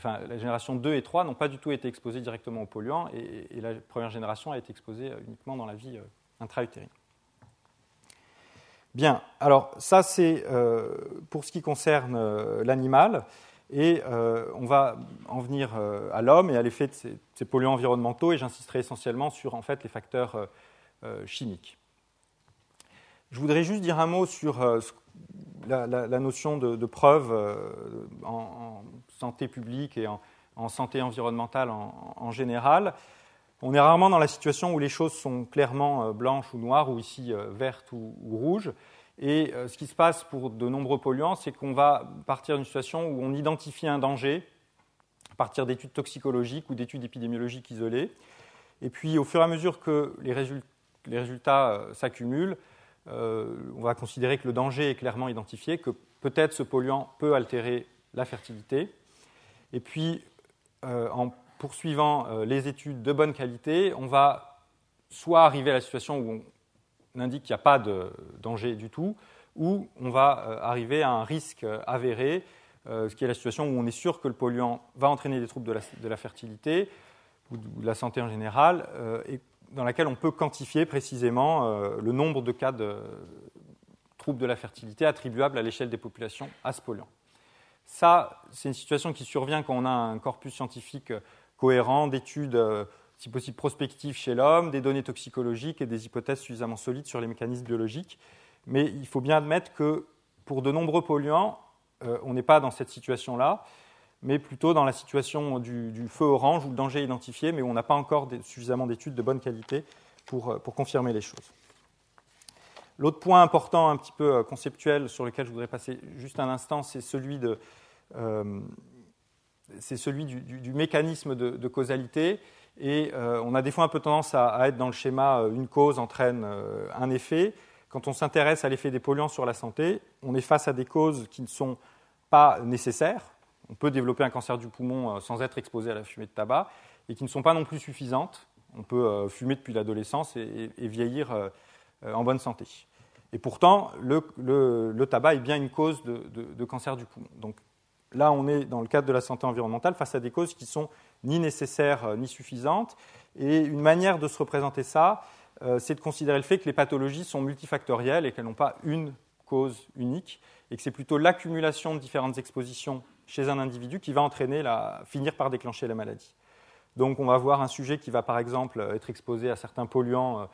la génération 2 et 3 n'ont pas du tout été exposés directement aux polluants, et la première génération a été exposée uniquement dans la vie intra-utérine. Bien, alors ça c'est pour ce qui concerne l'animal, et on va en venir à l'homme et à l'effet de ces polluants environnementaux, et j'insisterai essentiellement sur en fait les facteurs chimiques. Je voudrais juste dire un mot sur la notion de preuve en santé publique et en santé environnementale en général. On est rarement dans la situation où les choses sont clairement blanches ou noires, ou ici vertes ou rouges. Et ce qui se passe pour de nombreux polluants, c'est qu'on va partir d'une situation où on identifie un danger à partir d'études toxicologiques ou d'études épidémiologiques isolées. Et puis, au fur et à mesure que les résultats s'accumulent, on va considérer que le danger est clairement identifié, que peut-être ce polluant peut altérer la fertilité. Et puis, en poursuivant les études de bonne qualité, on va soit arriver à la situation où on indique qu'il n'y a pas de danger du tout, ou on va arriver à un risque avéré, ce qui est la situation où on est sûr que le polluant va entraîner des troubles de la fertilité ou de la santé en général, et dans laquelle on peut quantifier précisément le nombre de cas de troubles de la fertilité attribuables à l'échelle des populations à ce polluant. Ça, c'est une situation qui survient quand on a un corpus scientifique cohérent d'études, si possible prospectives chez l'homme, des données toxicologiques et des hypothèses suffisamment solides sur les mécanismes biologiques. Mais il faut bien admettre que pour de nombreux polluants, on n'est pas dans cette situation-là, mais plutôt dans la situation du feu orange où le danger est identifié, mais où on n'a pas encore suffisamment d'études de bonne qualité pour confirmer les choses. L'autre point important, un petit peu conceptuel, sur lequel je voudrais passer juste un instant, c'est celui du mécanisme de causalité. Et on a des fois un peu tendance à être dans le schéma une cause entraîne un effet. Quand on s'intéresse à l'effet des polluants sur la santé, on est face à des causes qui ne sont pas nécessaires. On peut développer un cancer du poumon sans être exposé à la fumée de tabac, et qui ne sont pas non plus suffisantes. On peut fumer depuis l'adolescence et vieillir en bonne santé. Et pourtant, le tabac est bien une cause de cancer du poumon. Donc là, on est dans le cadre de la santé environnementale face à des causes qui ne sont ni nécessaires ni suffisantes. Et une manière de se représenter ça, c'est de considérer le fait que les pathologies sont multifactorielles et qu'elles n'ont pas une cause unique, et que c'est plutôt l'accumulation de différentes expositions chez un individu qui va finir par déclencher la maladie. Donc on va voir un sujet qui va par exemple être exposé à certains polluants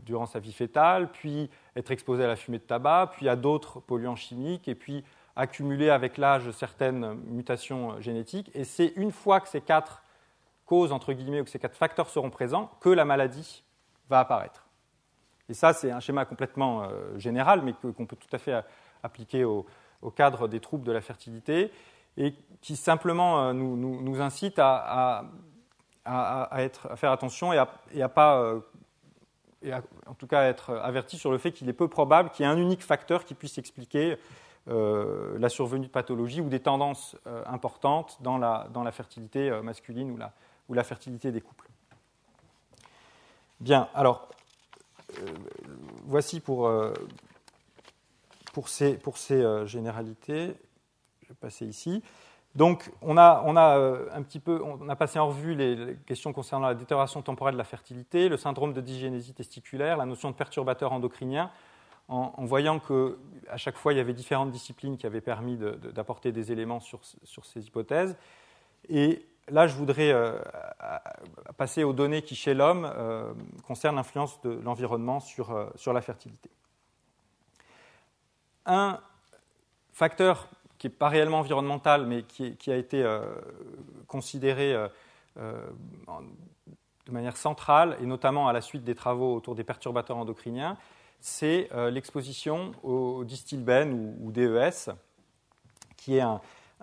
durant sa vie fétale, puis être exposé à la fumée de tabac, puis à d'autres polluants chimiques, et puis accumuler avec l'âge certaines mutations génétiques. Et c'est une fois que ces 4 causes, entre guillemets, ou que ces 4 facteurs seront présents, que la maladie va apparaître. Et ça, c'est un schéma complètement général, mais qu'on peut tout à fait appliquer au cadre des troubles de la fertilité, et qui simplement nous incite à faire attention et à pas... en tout cas être averti sur le fait qu'il est peu probable qu'il y ait un unique facteur qui puisse expliquer la survenue de pathologies ou des tendances importantes dans la fertilité masculine ou la fertilité des couples. Bien, alors, voici pour ces généralités. Je vais passer ici. Donc, on a passé en revue les questions concernant la détérioration temporelle de la fertilité, le syndrome de dysgénésie testiculaire, la notion de perturbateur endocrinien, en voyant qu'à chaque fois, il y avait différentes disciplines qui avaient permis d'apporter des éléments sur ces hypothèses. Et là, je voudrais passer aux données qui, chez l'homme, concernent l'influence de l'environnement sur la fertilité. Un facteur qui n'est pas réellement environnemental, mais qui a été considéré de manière centrale, et notamment à la suite des travaux autour des perturbateurs endocriniens, c'est l'exposition au distilbène ou DES, qui est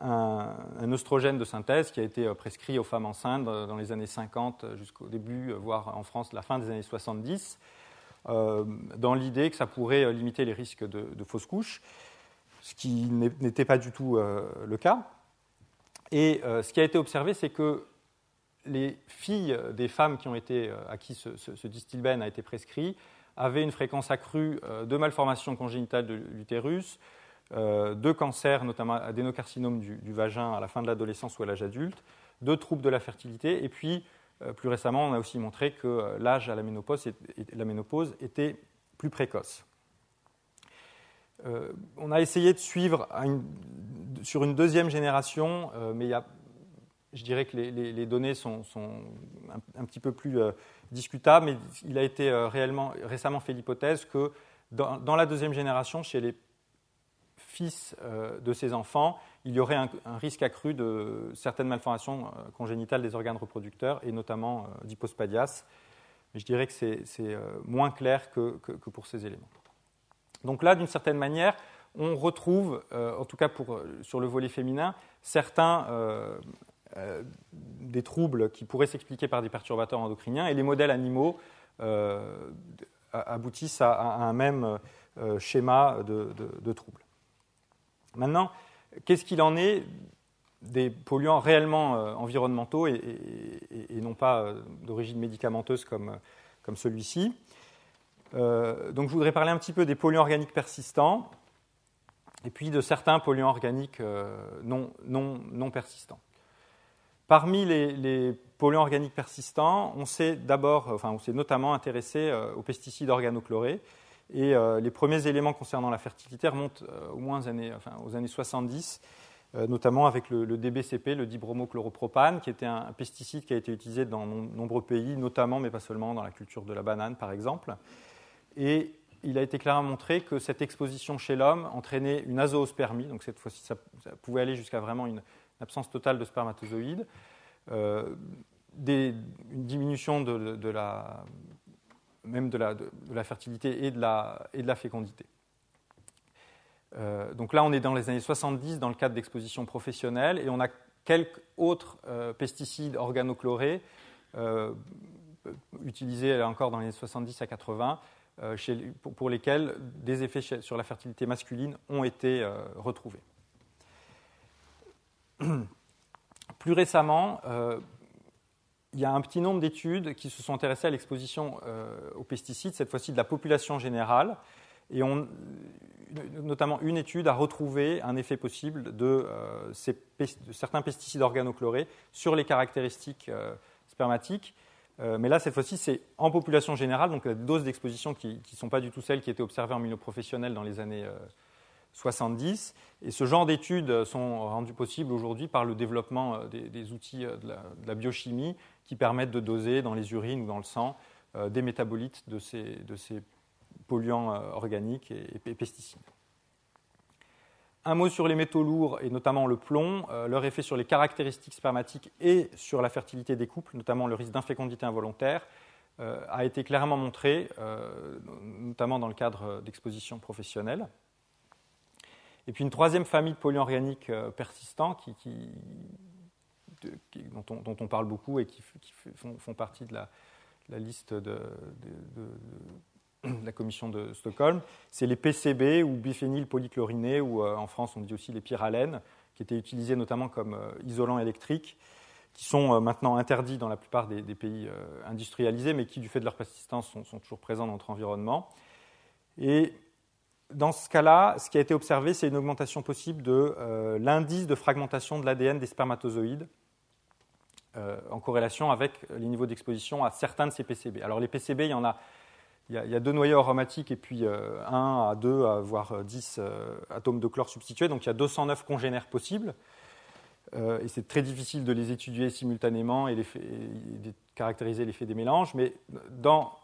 un oestrogène de synthèse qui a été prescrit aux femmes enceintes dans les années 50 jusqu'au début, voire en France, la fin des années 70, dans l'idée que ça pourrait limiter les risques de fausses couches, ce qui n'était pas du tout le cas. Et ce qui a été observé, c'est que les filles des femmes à qui ce distilbène a été prescrit avaient une fréquence accrue de malformations congénitales de l'utérus, de cancers, notamment adénocarcinome du vagin à la fin de l'adolescence ou à l'âge adulte, de troubles de la fertilité, et puis plus récemment, on a aussi montré que l'âge à la ménopause était plus précoce. On a essayé de suivre sur une deuxième génération, mais je dirais que les données sont un petit peu plus discutables, mais il a été récemment fait l'hypothèse que dans la deuxième génération, chez les fils de ces enfants, il y aurait un risque accru de certaines malformations congénitales des organes reproducteurs, et notamment d'hypospadias. Mais je dirais que c'est moins clair que pour ces éléments. Donc là, d'une certaine manière, on retrouve, en tout cas sur le volet féminin, certains des troubles qui pourraient s'expliquer par des perturbateurs endocriniens, et les modèles animaux aboutissent à un même schéma de troubles. Maintenant, qu'est-ce qu'il en est des polluants réellement environnementaux et non pas d'origine médicamenteuse comme celui-ci? Donc je voudrais parler un petit peu des polluants organiques persistants et puis de certains polluants organiques non persistants. Parmi les polluants organiques persistants, on s'est notamment intéressé aux pesticides organochlorés, et les premiers éléments concernant la fertilité remontent au moins aux années 70, notamment avec le DBCP, le dibromochloropropane, qui était un pesticide qui a été utilisé dans de nombreux pays, notamment, mais pas seulement, dans la culture de la banane, par exemple. Et il a été clairement montré que cette exposition chez l'homme entraînait une azoospermie, donc cette fois-ci, ça pouvait aller jusqu'à vraiment une absence totale de spermatozoïdes, une diminution de la fertilité et de la fécondité. Donc là, on est dans les années 70 dans le cadre d'exposition professionnelle, et on a quelques autres pesticides organochlorés utilisés là encore dans les années 70 à 80, pour lesquels des effets sur la fertilité masculine ont été retrouvés. Plus récemment, il y a un petit nombre d'études qui se sont intéressées à l'exposition aux pesticides, cette fois-ci de la population générale, et notamment une étude a retrouvé un effet possible de certains pesticides organochlorés sur les caractéristiques spermatiques. Mais là, cette fois-ci, c'est en population générale, donc des doses d'exposition qui ne sont pas du tout celles qui étaient observées en milieu professionnel dans les années 70. Et ce genre d'études sont rendues possibles aujourd'hui par le développement des outils de la biochimie qui permettent de doser dans les urines ou dans le sang des métabolites de ces polluants organiques et pesticides. Un mot sur les métaux lourds et notamment le plomb, leur effet sur les caractéristiques spermatiques et sur la fertilité des couples, notamment le risque d'infécondité involontaire, a été clairement montré, notamment dans le cadre d'expositions professionnelles. Et puis une troisième famille de polluants organiques persistants dont on parle beaucoup et qui font partie de la liste de la commission de Stockholm, c'est les PCB ou biphénylpolychlorinés, ou en France on dit aussi les pyralènes, qui étaient utilisés notamment comme isolants électriques, qui sont maintenant interdits dans la plupart des pays industrialisés, mais qui, du fait de leur persistance, sont toujours présents dans notre environnement. Et dans ce cas-là, ce qui a été observé, c'est une augmentation possible de l'indice de fragmentation de l'ADN des spermatozoïdes en corrélation avec les niveaux d'exposition à certains de ces PCB. Alors les PCB, il y a 2 noyaux aromatiques et puis 1 à 2, voire 10 atomes de chlore substitués. Donc il y a 209 congénères possibles. Et c'est très difficile de les étudier simultanément et de caractériser l'effet des mélanges. Mais dans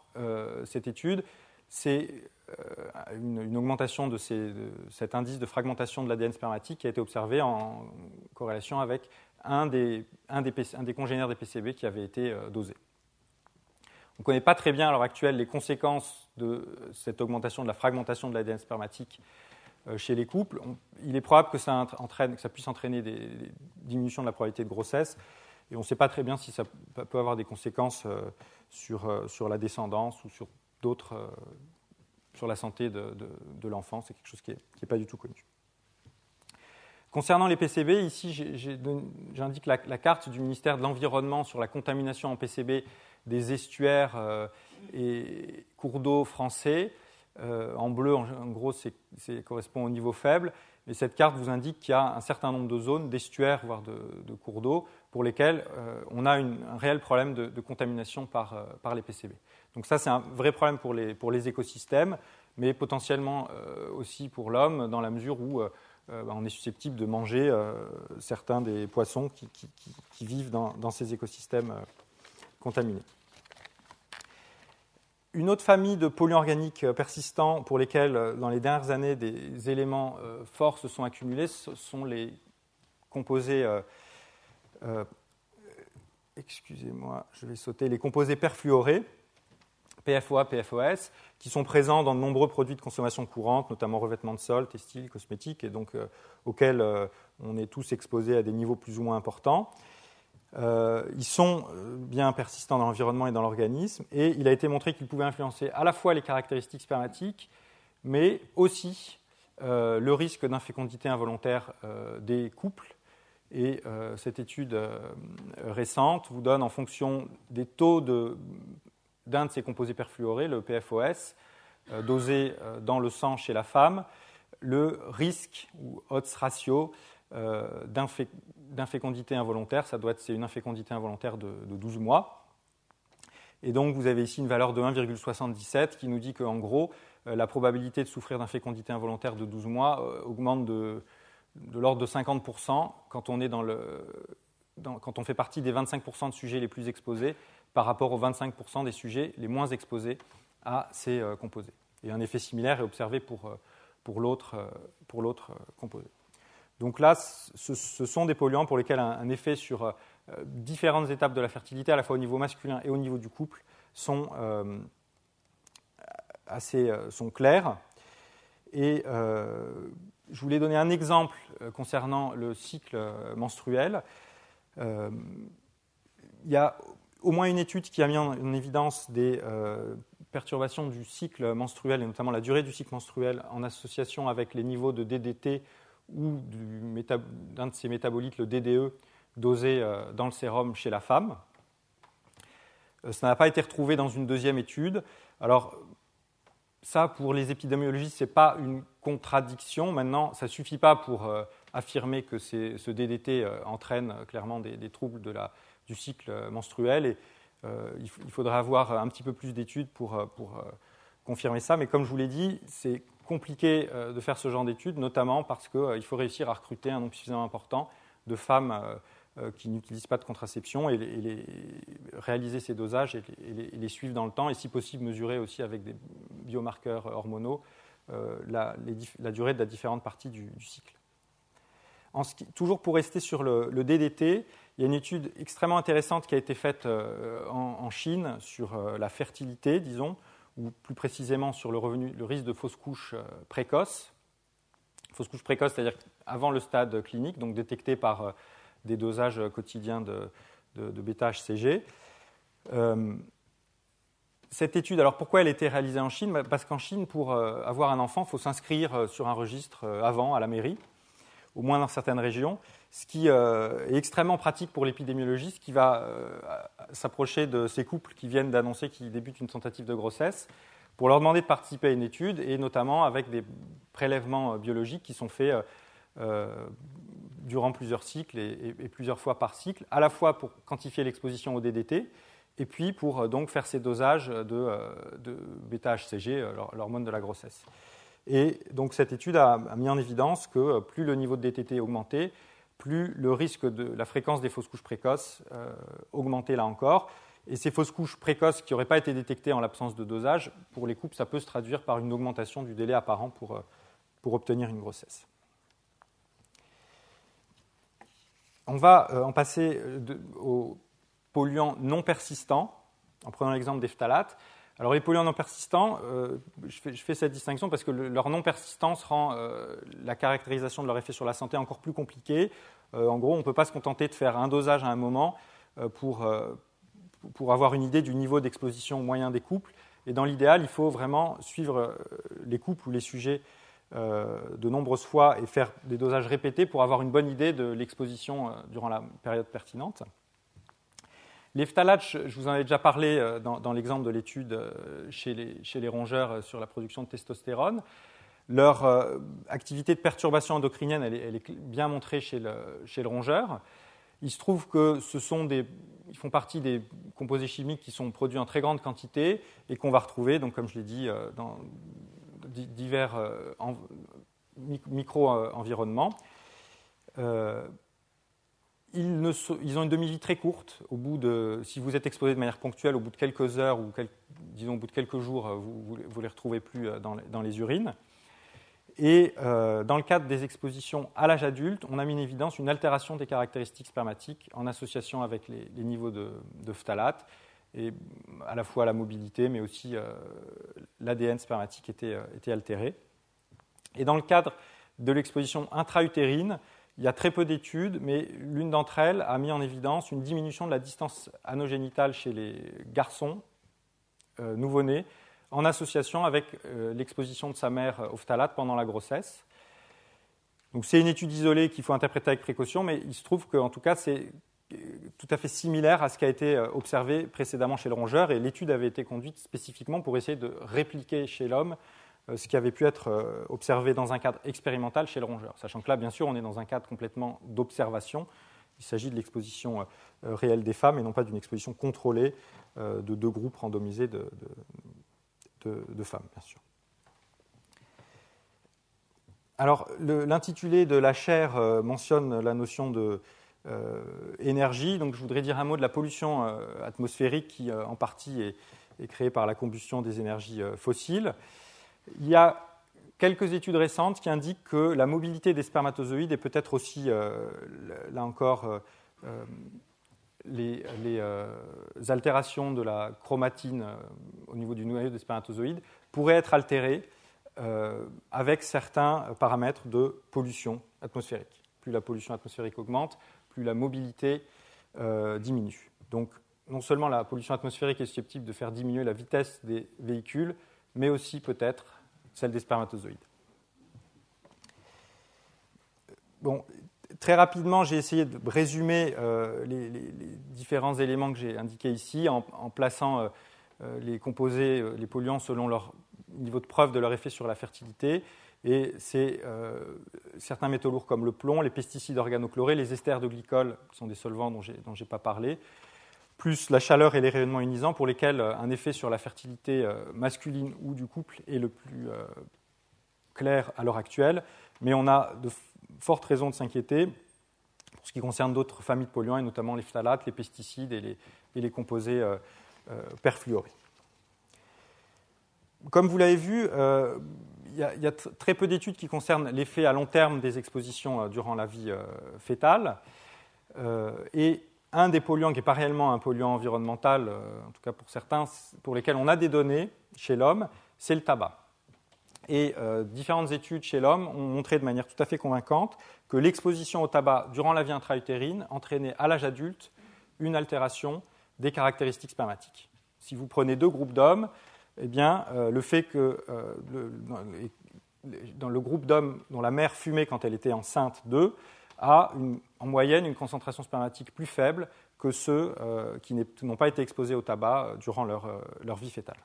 cette étude, c'est une augmentation de cet indice de fragmentation de l'ADN spermatique qui a été observé en corrélation avec un des congénères des PCB qui avait été dosé. On ne connaît pas très bien à l'heure actuelle les conséquences de cette augmentation de la fragmentation de l'ADN spermatique chez les couples. Il est probable que ça puisse entraîner des diminutions de la probabilité de grossesse, et on ne sait pas très bien si ça peut avoir des conséquences sur la descendance ou sur la santé de l'enfant. C'est quelque chose qui n'est pas du tout connu. Concernant les PCB, ici j'indique la carte du ministère de l'Environnement sur la contamination en PCB des estuaires et cours d'eau français. En bleu, en gros, ça correspond au niveau faible. Et cette carte vous indique qu'il y a un certain nombre de zones, d'estuaires, voire de cours d'eau, pour lesquelles on a un réel problème de contamination par les PCB. Donc ça, c'est un vrai problème pour les écosystèmes, mais potentiellement aussi pour l'homme, dans la mesure où on est susceptible de manger certains des poissons qui vivent dans ces écosystèmes contaminés. Une autre famille de polluants organiques persistants pour lesquels, dans les dernières années, des éléments forts se sont accumulés, ce sont les composés, les composés perfluorés, PFOA, PFOS, qui sont présents dans de nombreux produits de consommation courante, notamment revêtements de sol, textiles, cosmétiques, et donc auxquels on est tous exposés à des niveaux plus ou moins importants. Ils sont bien persistants dans l'environnement et dans l'organisme, et il a été montré qu'ils pouvaient influencer à la fois les caractéristiques spermatiques, mais aussi le risque d'infécondité involontaire des couples. Et cette étude récente vous donne, en fonction des taux d'un de ces composés perfluorés, le PFOS, dosé dans le sang chez la femme, le risque, ou odds ratio, d'infécondité involontaire. C'est une infécondité involontaire de 12 mois. Et donc, vous avez ici une valeur de 1,77 qui nous dit qu'en gros, la probabilité de souffrir d'infécondité involontaire de 12 mois augmente de l'ordre de 50% quand on fait partie des 25% de sujets les plus exposés par rapport aux 25% des sujets les moins exposés à ces composés. Et un effet similaire est observé pour l'autre composé. Donc là, ce sont des polluants pour lesquels un effet sur différentes étapes de la fertilité, à la fois au niveau masculin et au niveau du couple, sont clairs. Et je voulais donner un exemple concernant le cycle menstruel. Il y a au moins une étude qui a mis en évidence des perturbations du cycle menstruel, et notamment la durée du cycle menstruel, en association avec les niveaux de DDT ou d'un de ces métabolites, le DDE, dosé dans le sérum chez la femme. Ça n'a pas été retrouvé dans une deuxième étude. Alors, ça, pour les épidémiologistes, ce n'est pas une contradiction. Maintenant, ça ne suffit pas pour affirmer que ce DDT entraîne clairement des troubles du cycle menstruel. Et il faudrait avoir un petit peu plus d'études pour confirmer ça. Mais comme je vous l'ai dit, c'est compliqué de faire ce genre d'études, notamment parce qu'il faut réussir à recruter un nombre suffisamment important de femmes qui n'utilisent pas de contraception et réaliser ces dosages et les suivre dans le temps et si possible mesurer aussi avec des biomarqueurs hormonaux la durée de la différente partie du cycle. Toujours pour rester sur le DDT, il y a une étude extrêmement intéressante qui a été faite en Chine sur la fertilité, disons, ou plus précisément sur le risque de fausse couche précoce. Fausse couche précoce, c'est-à-dire avant le stade clinique, donc détecté par des dosages quotidiens de bêta-HCG. Cette étude, alors pourquoi elle a été réalisée en Chine ? Parce qu'en Chine, pour avoir un enfant, il faut s'inscrire sur un registre avant à la mairie, au moins dans certaines régions, ce qui est extrêmement pratique pour l'épidémiologiste qui va s'approcher de ces couples qui viennent d'annoncer qu'ils débutent une tentative de grossesse pour leur demander de participer à une étude et notamment avec des prélèvements biologiques qui sont faits durant plusieurs cycles et plusieurs fois par cycle, à la fois pour quantifier l'exposition au DDT et puis pour donc faire ces dosages de bêta-HCG, l'hormone de la grossesse. Et donc cette étude a mis en évidence que plus le niveau de DTT augmentait, plus le risque de la fréquence des fausses couches précoces augmentait là encore. Et ces fausses couches précoces qui n'auraient pas été détectées en l'absence de dosage, pour les couples, ça peut se traduire par une augmentation du délai apparent pour obtenir une grossesse. On va en passer aux polluants non persistants, en prenant l'exemple des phtalates. Alors les polluants non persistants, je fais cette distinction parce que leur non-persistance rend la caractérisation de leur effet sur la santé encore plus compliquée. En gros, on ne peut pas se contenter de faire un dosage à un moment pour avoir une idée du niveau d'exposition moyen des couples. Et dans l'idéal, il faut vraiment suivre les couples ou les sujets de nombreuses fois et faire des dosages répétés pour avoir une bonne idée de l'exposition durant la période pertinente. Les phtalates, je vous en ai déjà parlé dans l'exemple de l'étude chez les rongeurs sur la production de testostérone. Leur activité de perturbation endocrinienne, elle est bien montrée chez le rongeur. Il se trouve que ils font partie des composés chimiques qui sont produits en très grande quantité et qu'on va retrouver, donc, comme je l'ai dit, dans divers micro-environnements. Ils ont une demi-vie très courte. Si vous êtes exposé de manière ponctuelle, au bout de quelques heures ou disons au bout de quelques jours, vous ne les retrouvez plus dans les urines. Et dans le cadre des expositions à l'âge adulte, on a mis en évidence une altération des caractéristiques spermatiques en association avec les niveaux de phtalates, et à la fois la mobilité, mais aussi l'ADN spermatique était altéré. Et dans le cadre de l'exposition intra-utérine, il y a très peu d'études, mais l'une d'entre elles a mis en évidence une diminution de la distance anogénitale chez les garçons nouveau-nés en association avec l'exposition de sa mère aux phtalates pendant la grossesse. Donc c'est une étude isolée qu'il faut interpréter avec précaution, mais il se trouve qu'en tout cas c'est tout à fait similaire à ce qui a été observé précédemment chez le rongeur, et l'étude avait été conduite spécifiquement pour essayer de répliquer chez l'homme ce qui avait pu être observé dans un cadre expérimental chez le rongeur. Sachant que là, bien sûr, on est dans un cadre complètement d'observation. Il s'agit de l'exposition réelle des femmes et non pas d'une exposition contrôlée de deux groupes randomisés de femmes, bien sûr. Alors, l'intitulé de la chaire mentionne la notion d'énergie. Donc, je voudrais dire un mot de la pollution atmosphérique qui, en partie, est créée par la combustion des énergies fossiles. Il y a quelques études récentes qui indiquent que la mobilité des spermatozoïdes et peut-être aussi, là encore, les altérations de la chromatine au niveau du noyau des spermatozoïdes pourraient être altérées avec certains paramètres de pollution atmosphérique. Plus la pollution atmosphérique augmente, plus la mobilité diminue. Donc, non seulement la pollution atmosphérique est susceptible de faire diminuer la vitesse des véhicules, mais aussi peut-être celle des spermatozoïdes. Bon, très rapidement, j'ai essayé de résumer les différents éléments que j'ai indiqués ici en plaçant les composés, les polluants selon leur niveau de preuve de leur effet sur la fertilité. Et c'est certains métaux lourds comme le plomb, les pesticides organochlorés, les esters de glycol, qui sont des solvants dont je n'ai pas parlé, plus la chaleur et les rayonnements ionisants pour lesquels un effet sur la fertilité masculine ou du couple est le plus clair à l'heure actuelle. Mais on a de fortes raisons de s'inquiéter pour ce qui concerne d'autres familles de polluants, et notamment les phtalates, les pesticides et les composés perfluorés. Comme vous l'avez vu, il y a très peu d'études qui concernent l'effet à long terme des expositions durant la vie fœtale. Et un des polluants qui n'est pas réellement un polluant environnemental, en tout cas pour certains, pour lesquels on a des données chez l'homme, c'est le tabac. Et différentes études chez l'homme ont montré de manière tout à fait convaincante que l'exposition au tabac durant la vie intra-utérine entraînait à l'âge adulte une altération des caractéristiques spermatiques. Si vous prenez 2 groupes d'hommes, eh bien, le fait que dans le groupe d'hommes dont la mère fumait quand elle était enceinte d'eux a en moyenne une concentration spermatique plus faible que ceux qui n'ont pas été exposés au tabac durant leur vie fœtale.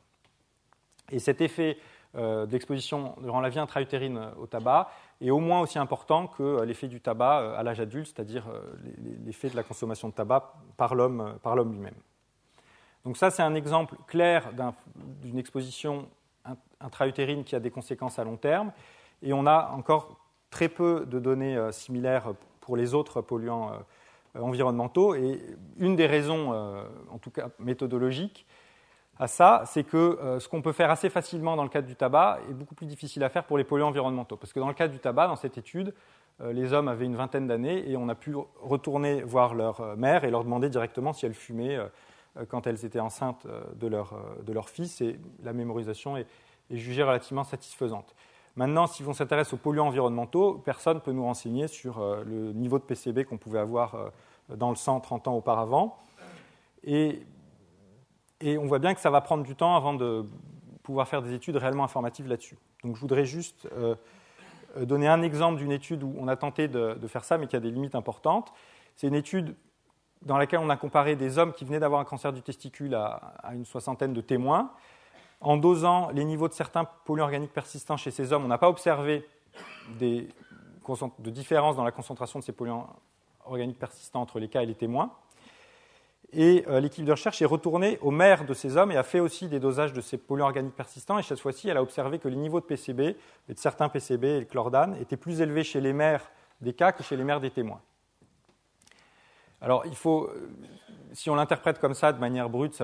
Et cet effet d'exposition durant la vie intra-utérine au tabac est au moins aussi important que l'effet du tabac à l'âge adulte, c'est-à-dire l'effet de la consommation de tabac par l'homme lui-même. Donc ça, c'est un exemple clair d'une exposition intra-utérine qui a des conséquences à long terme. Et on a encore très peu de données similaires pour les autres polluants environnementaux. Et une des raisons, en tout cas méthodologiques, à ça, c'est que ce qu'on peut faire assez facilement dans le cadre du tabac est beaucoup plus difficile à faire pour les polluants environnementaux. Parce que dans le cadre du tabac, dans cette étude, les hommes avaient une vingtaine d'années et on a pu retourner voir leur mère et leur demander directement si elles fumaient quand elles étaient enceintes de leur fils, et la mémorisation est jugée relativement satisfaisante. Maintenant, si on s'intéresse aux polluants environnementaux, personne ne peut nous renseigner sur le niveau de PCB qu'on pouvait avoir dans le sang 30 ans auparavant. Et on voit bien que ça va prendre du temps avant de pouvoir faire des études réellement informatives là-dessus. Donc je voudrais juste donner un exemple d'une étude où on a tenté de faire ça, mais qui a des limites importantes. C'est une étude dans laquelle on a comparé des hommes qui venaient d'avoir un cancer du testicule à une soixantaine de témoins. En dosant les niveaux de certains polluants organiques persistants chez ces hommes, on n'a pas observé de différence dans la concentration de ces polluants organiques persistants entre les cas et les témoins. Et l'équipe de recherche est retournée aux mères de ces hommes et a fait aussi des dosages de ces polluants organiques persistants. Et cette fois-ci, elle a observé que les niveaux de PCB, et de certains PCB et le chlordane, étaient plus élevés chez les mères des cas que chez les mères des témoins. Alors, si on l'interprète comme ça, de manière brute,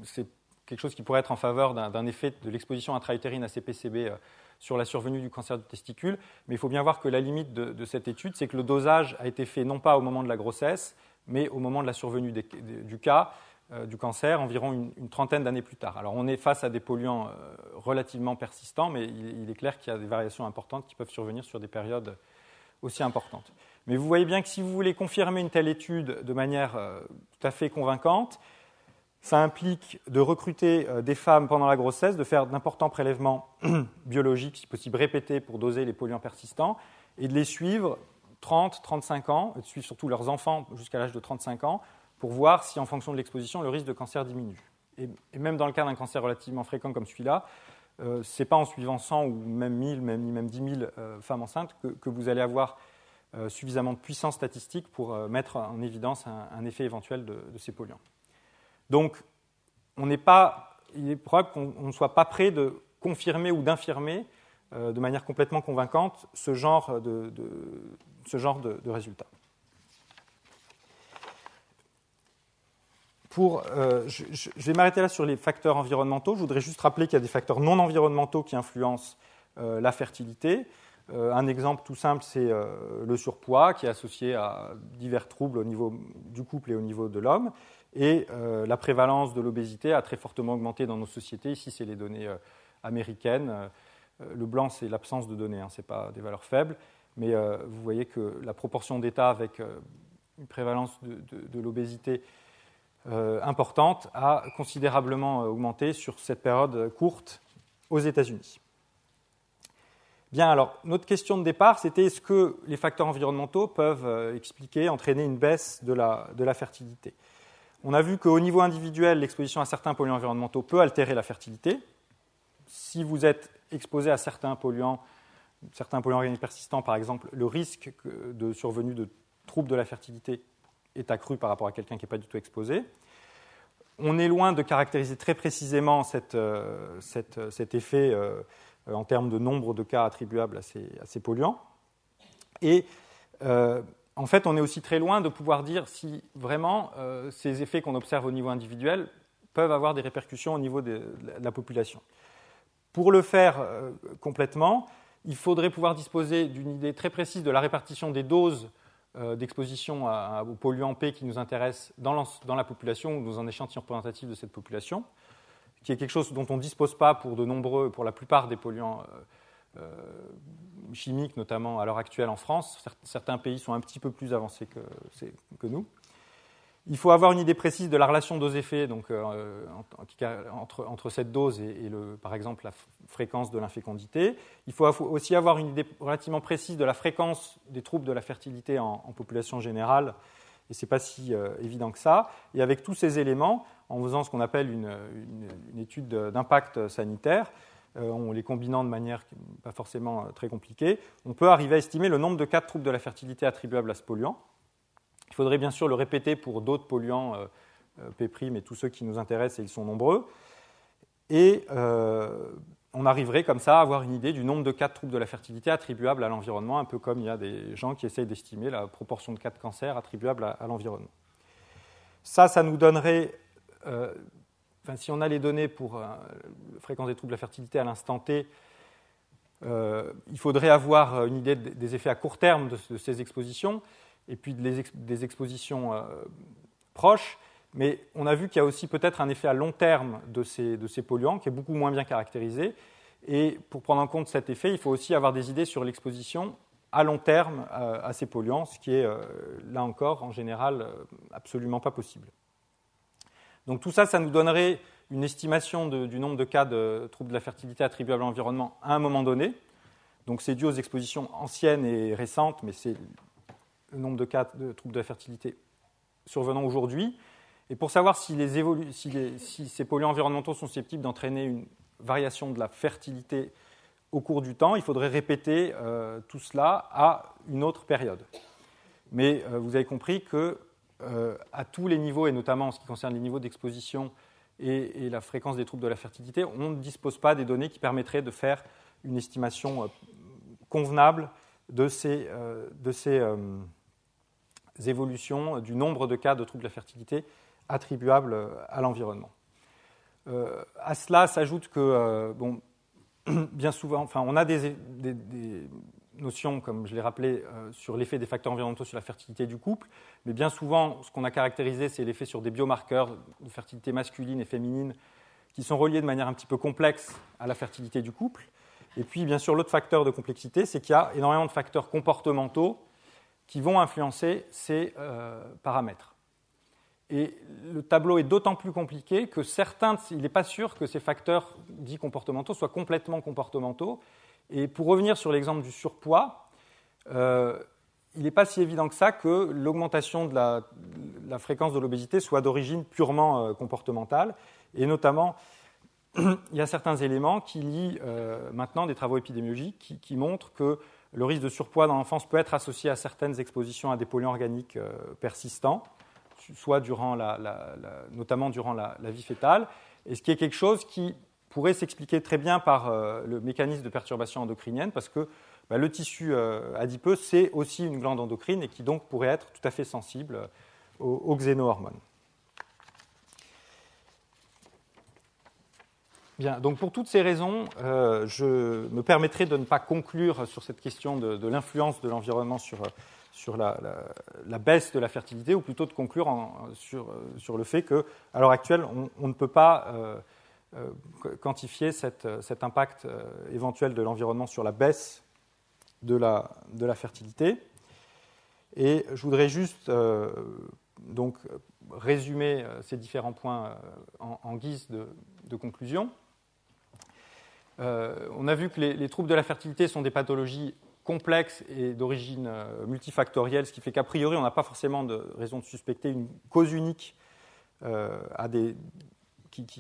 c'est quelque chose qui pourrait être en faveur d'un effet de l'exposition intra-utérine à ces PCB sur la survenue du cancer du testicule. Mais il faut bien voir que la limite de cette étude, c'est que le dosage a été fait non pas au moment de la grossesse, mais au moment de la survenue du cas, du cancer, environ une trentaine d'années plus tard. Alors, on est face à des polluants relativement persistants, mais il est clair qu'il y a des variations importantes qui peuvent survenir sur des périodes aussi importantes. Mais vous voyez bien que si vous voulez confirmer une telle étude de manière tout à fait convaincante, ça implique de recruter des femmes pendant la grossesse, de faire d'importants prélèvements biologiques, si possible répétés, pour doser les polluants persistants, et de les suivre 30, 35 ans, et de suivre surtout leurs enfants jusqu'à l'âge de 35 ans, pour voir si, en fonction de l'exposition, le risque de cancer diminue. Et même dans le cas d'un cancer relativement fréquent comme celui-là, ce n'est pas en suivant 100 ou même 1000, même 10 000 femmes enceintes que vous allez avoir suffisamment de puissance statistique pour mettre en évidence un effet éventuel de ces polluants. Donc, il est probable qu'on ne soit pas prêt de confirmer ou d'infirmer de manière complètement convaincante ce genre de résultats. Je vais m'arrêter là sur les facteurs environnementaux. Je voudrais juste rappeler qu'il y a des facteurs non environnementaux qui influencent la fertilité. Un exemple tout simple, c'est le surpoids qui est associé à divers troubles au niveau du couple et au niveau de l'homme. Et la prévalence de l'obésité a très fortement augmenté dans nos sociétés. Ici, c'est les données américaines. Le blanc, c'est l'absence de données, ce n'est pas des valeurs faibles. Mais vous voyez que la proportion d'États avec une prévalence de l'obésité importante a considérablement augmenté sur cette période courte aux États-Unis. Bien, alors, notre question de départ, c'était est-ce que les facteurs environnementaux peuvent expliquer, entraîner une baisse de la fertilité? On a vu qu'au niveau individuel, l'exposition à certains polluants environnementaux peut altérer la fertilité. Si vous êtes exposé à certains polluants organiques persistants, par exemple, le risque de survenue de troubles de la fertilité est accru par rapport à quelqu'un qui n'est pas du tout exposé. On est loin de caractériser très précisément cet effet en termes de nombre de cas attribuables à ces polluants. Et en fait, on est aussi très loin de pouvoir dire si vraiment ces effets qu'on observe au niveau individuel peuvent avoir des répercussions au niveau de la population. Pour le faire complètement, il faudrait pouvoir disposer d'une idée très précise de la répartition des doses d'exposition aux polluants P qui nous intéressent dans la population ou dans un échantillon représentatif de cette population, qui est quelque chose dont on ne dispose pas pour la plupart des polluants chimiques, notamment à l'heure actuelle en France. Certains pays sont un petit peu plus avancés que nous. Il faut avoir une idée précise de la relation dose-effet donc, entre cette dose et par exemple, la fréquence de l'infécondité. Il faut aussi avoir une idée relativement précise de la fréquence des troubles de la fertilité en population générale, et ce n'est pas si évident que ça. Et avec tous ces éléments, en faisant ce qu'on appelle une étude d'impact sanitaire, en les combinant de manière pas forcément très compliquée, on peut arriver à estimer le nombre de cas de troubles de la fertilité attribuables à ce polluant. Il faudrait bien sûr le répéter pour d'autres polluants P' et tous ceux qui nous intéressent, et ils sont nombreux. Et on arriverait comme ça à avoir une idée du nombre de cas de troubles de la fertilité attribuables à l'environnement, un peu comme il y a des gens qui essayent d'estimer la proportion de cas de cancer attribuables à l'environnement. Ça nous donnerait, si on a les données pour la fréquence des troubles de la fertilité à l'instant T, il faudrait avoir une idée des effets à court terme de ces expositions, et puis des expositions proches, mais on a vu qu'il y a aussi peut-être un effet à long terme de ces polluants qui est beaucoup moins bien caractérisé, et pour prendre en compte cet effet, il faut aussi avoir des idées sur l'exposition à long terme à ces polluants, ce qui est, là encore, en général, absolument pas possible. Donc tout ça, ça nous donnerait une estimation du nombre de cas de troubles de la fertilité attribuables à l'environnement à un moment donné. Donc c'est dû aux expositions anciennes et récentes, mais c'est le nombre de cas de troubles de la fertilité survenant aujourd'hui. Et pour savoir si ces polluants environnementaux sont susceptibles d'entraîner une variation de la fertilité au cours du temps, il faudrait répéter tout cela à une autre période. Mais vous avez compris que à tous les niveaux, et notamment en ce qui concerne les niveaux d'exposition et la fréquence des troubles de la fertilité, on ne dispose pas des données qui permettraient de faire une estimation convenable de ces évolutions du nombre de cas de troubles de la fertilité attribuables à l'environnement. À cela s'ajoute que, bien souvent, on a des notions, comme je l'ai rappelé, sur l'effet des facteurs environnementaux sur la fertilité du couple, mais bien souvent, ce qu'on a caractérisé, c'est l'effet sur des biomarqueurs de fertilité masculine et féminine qui sont reliés de manière un petit peu complexe à la fertilité du couple. Et puis, bien sûr, l'autre facteur de complexité, c'est qu'il y a énormément de facteurs comportementaux qui vont influencer ces paramètres. Et le tableau est d'autant plus compliqué que il n'est pas sûr que ces facteurs dits comportementaux soient complètement comportementaux. Et pour revenir sur l'exemple du surpoids, il n'est pas si évident que ça que l'augmentation de la fréquence de l'obésité soit d'origine purement comportementale. Et notamment, il y a certains éléments qui lient maintenant des travaux épidémiologiques qui montrent que le risque de surpoids dans l'enfance peut être associé à certaines expositions à des polluants organiques persistants, soit notamment durant la vie fœtale, et ce qui est quelque chose qui pourrait s'expliquer très bien par le mécanisme de perturbation endocrinienne, parce que le tissu adipeux, c'est aussi une glande endocrine et qui donc pourrait être tout à fait sensible aux xénohormones. Bien, donc pour toutes ces raisons, je me permettrai de ne pas conclure sur cette question de l'influence de l'environnement sur la baisse de la fertilité, ou plutôt de conclure sur le fait qu'à l'heure actuelle, on ne peut pas quantifier cet impact éventuel de l'environnement sur la baisse de la fertilité. Et je voudrais juste donc résumer ces différents points en guise de conclusion. On a vu que les troubles de la fertilité sont des pathologies complexes et d'origine multifactorielle, ce qui fait qu'a priori, on n'a pas forcément de raison de suspecter une cause unique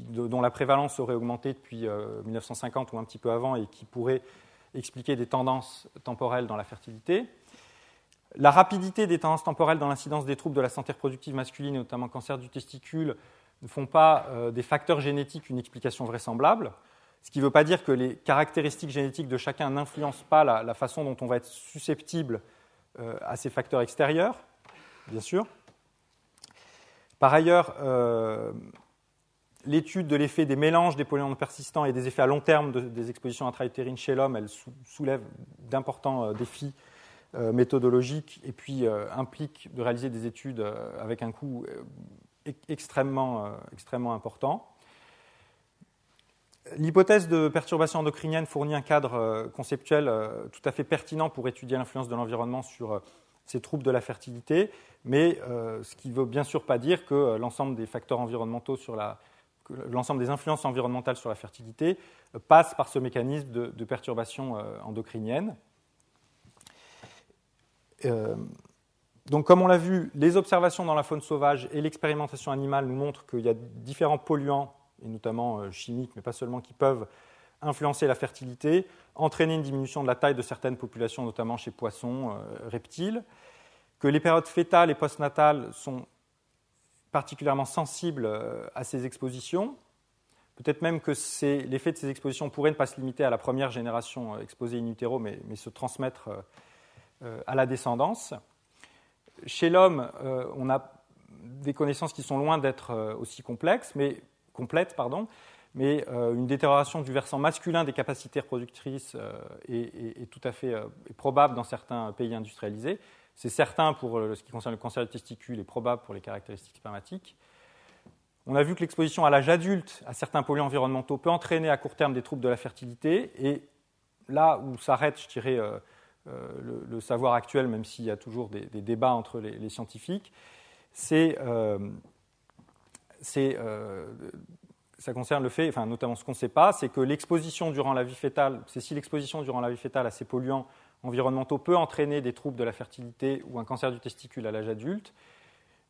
dont la prévalence aurait augmenté depuis 1950 ou un petit peu avant et qui pourrait expliquer des tendances temporelles dans la fertilité. La rapidité des tendances temporelles dans l'incidence des troubles de la santé reproductive masculine, et notamment cancer du testicule, ne font pas des facteurs génétiques une explication vraisemblable, ce qui ne veut pas dire que les caractéristiques génétiques de chacun n'influencent pas la façon dont on va être susceptible à ces facteurs extérieurs, bien sûr. Par ailleurs, l'étude de l'effet des mélanges des polluants persistants et des effets à long terme des expositions intra-utérines chez l'homme, elle soulève d'importants défis méthodologiques et puis implique de réaliser des études avec un coût extrêmement important. L'hypothèse de perturbation endocrinienne fournit un cadre conceptuel tout à fait pertinent pour étudier l'influence de l'environnement sur ces troubles de la fertilité, mais ce qui ne veut bien sûr pas dire que l'ensemble des facteurs environnementaux l'ensemble des influences environnementales sur la fertilité passe par ce mécanisme de perturbation endocrinienne. Donc, comme on l'a vu, les observations dans la faune sauvage et l'expérimentation animale nous montrent qu'il y a différents polluants, et notamment chimiques, mais pas seulement, qui peuvent influencer la fertilité, entraîner une diminution de la taille de certaines populations, notamment chez poissons, reptiles, que les périodes fœtales et postnatales sont particulièrement sensibles à ces expositions. Peut-être même que l'effet de ces expositions pourrait ne pas se limiter à la première génération exposée in utero, mais se transmettre à la descendance. Chez l'homme, on a des connaissances qui sont loin d'être aussi complètes, mais une détérioration du versant masculin des capacités reproductrices est tout à fait probable dans certains pays industrialisés. C'est certain pour ce qui concerne le cancer du testicule et probable pour les caractéristiques spermatiques. On a vu que l'exposition à l'âge adulte à certains polluants environnementaux peut entraîner à court terme des troubles de la fertilité. Et là où s'arrête, je dirais, le savoir actuel, même s'il y a toujours des débats entre les scientifiques, ça concerne le fait, enfin, notamment ce qu'on ne sait pas, c'est que l'exposition durant la vie fœtale, à ces polluants environnementaux peut entraîner des troubles de la fertilité ou un cancer du testicule à l'âge adulte,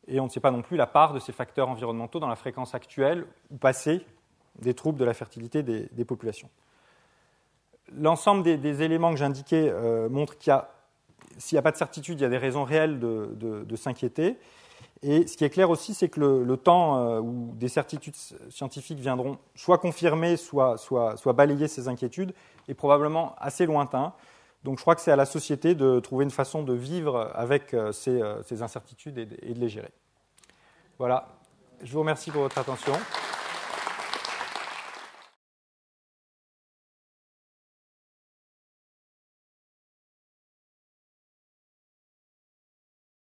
et on ne sait pas non plus la part de ces facteurs environnementaux dans la fréquence actuelle ou passée des troubles de la fertilité des populations. L'ensemble des éléments que j'indiquais montrent s'il n'y a pas de certitude, il y a des raisons réelles de s'inquiéter. Et ce qui est clair aussi, c'est que le temps où des certitudes scientifiques viendront soit confirmer, soit balayer ces inquiétudes est probablement assez lointain. Donc je crois que c'est à la société de trouver une façon de vivre avec ces incertitudes et de les gérer. Voilà, je vous remercie pour votre attention.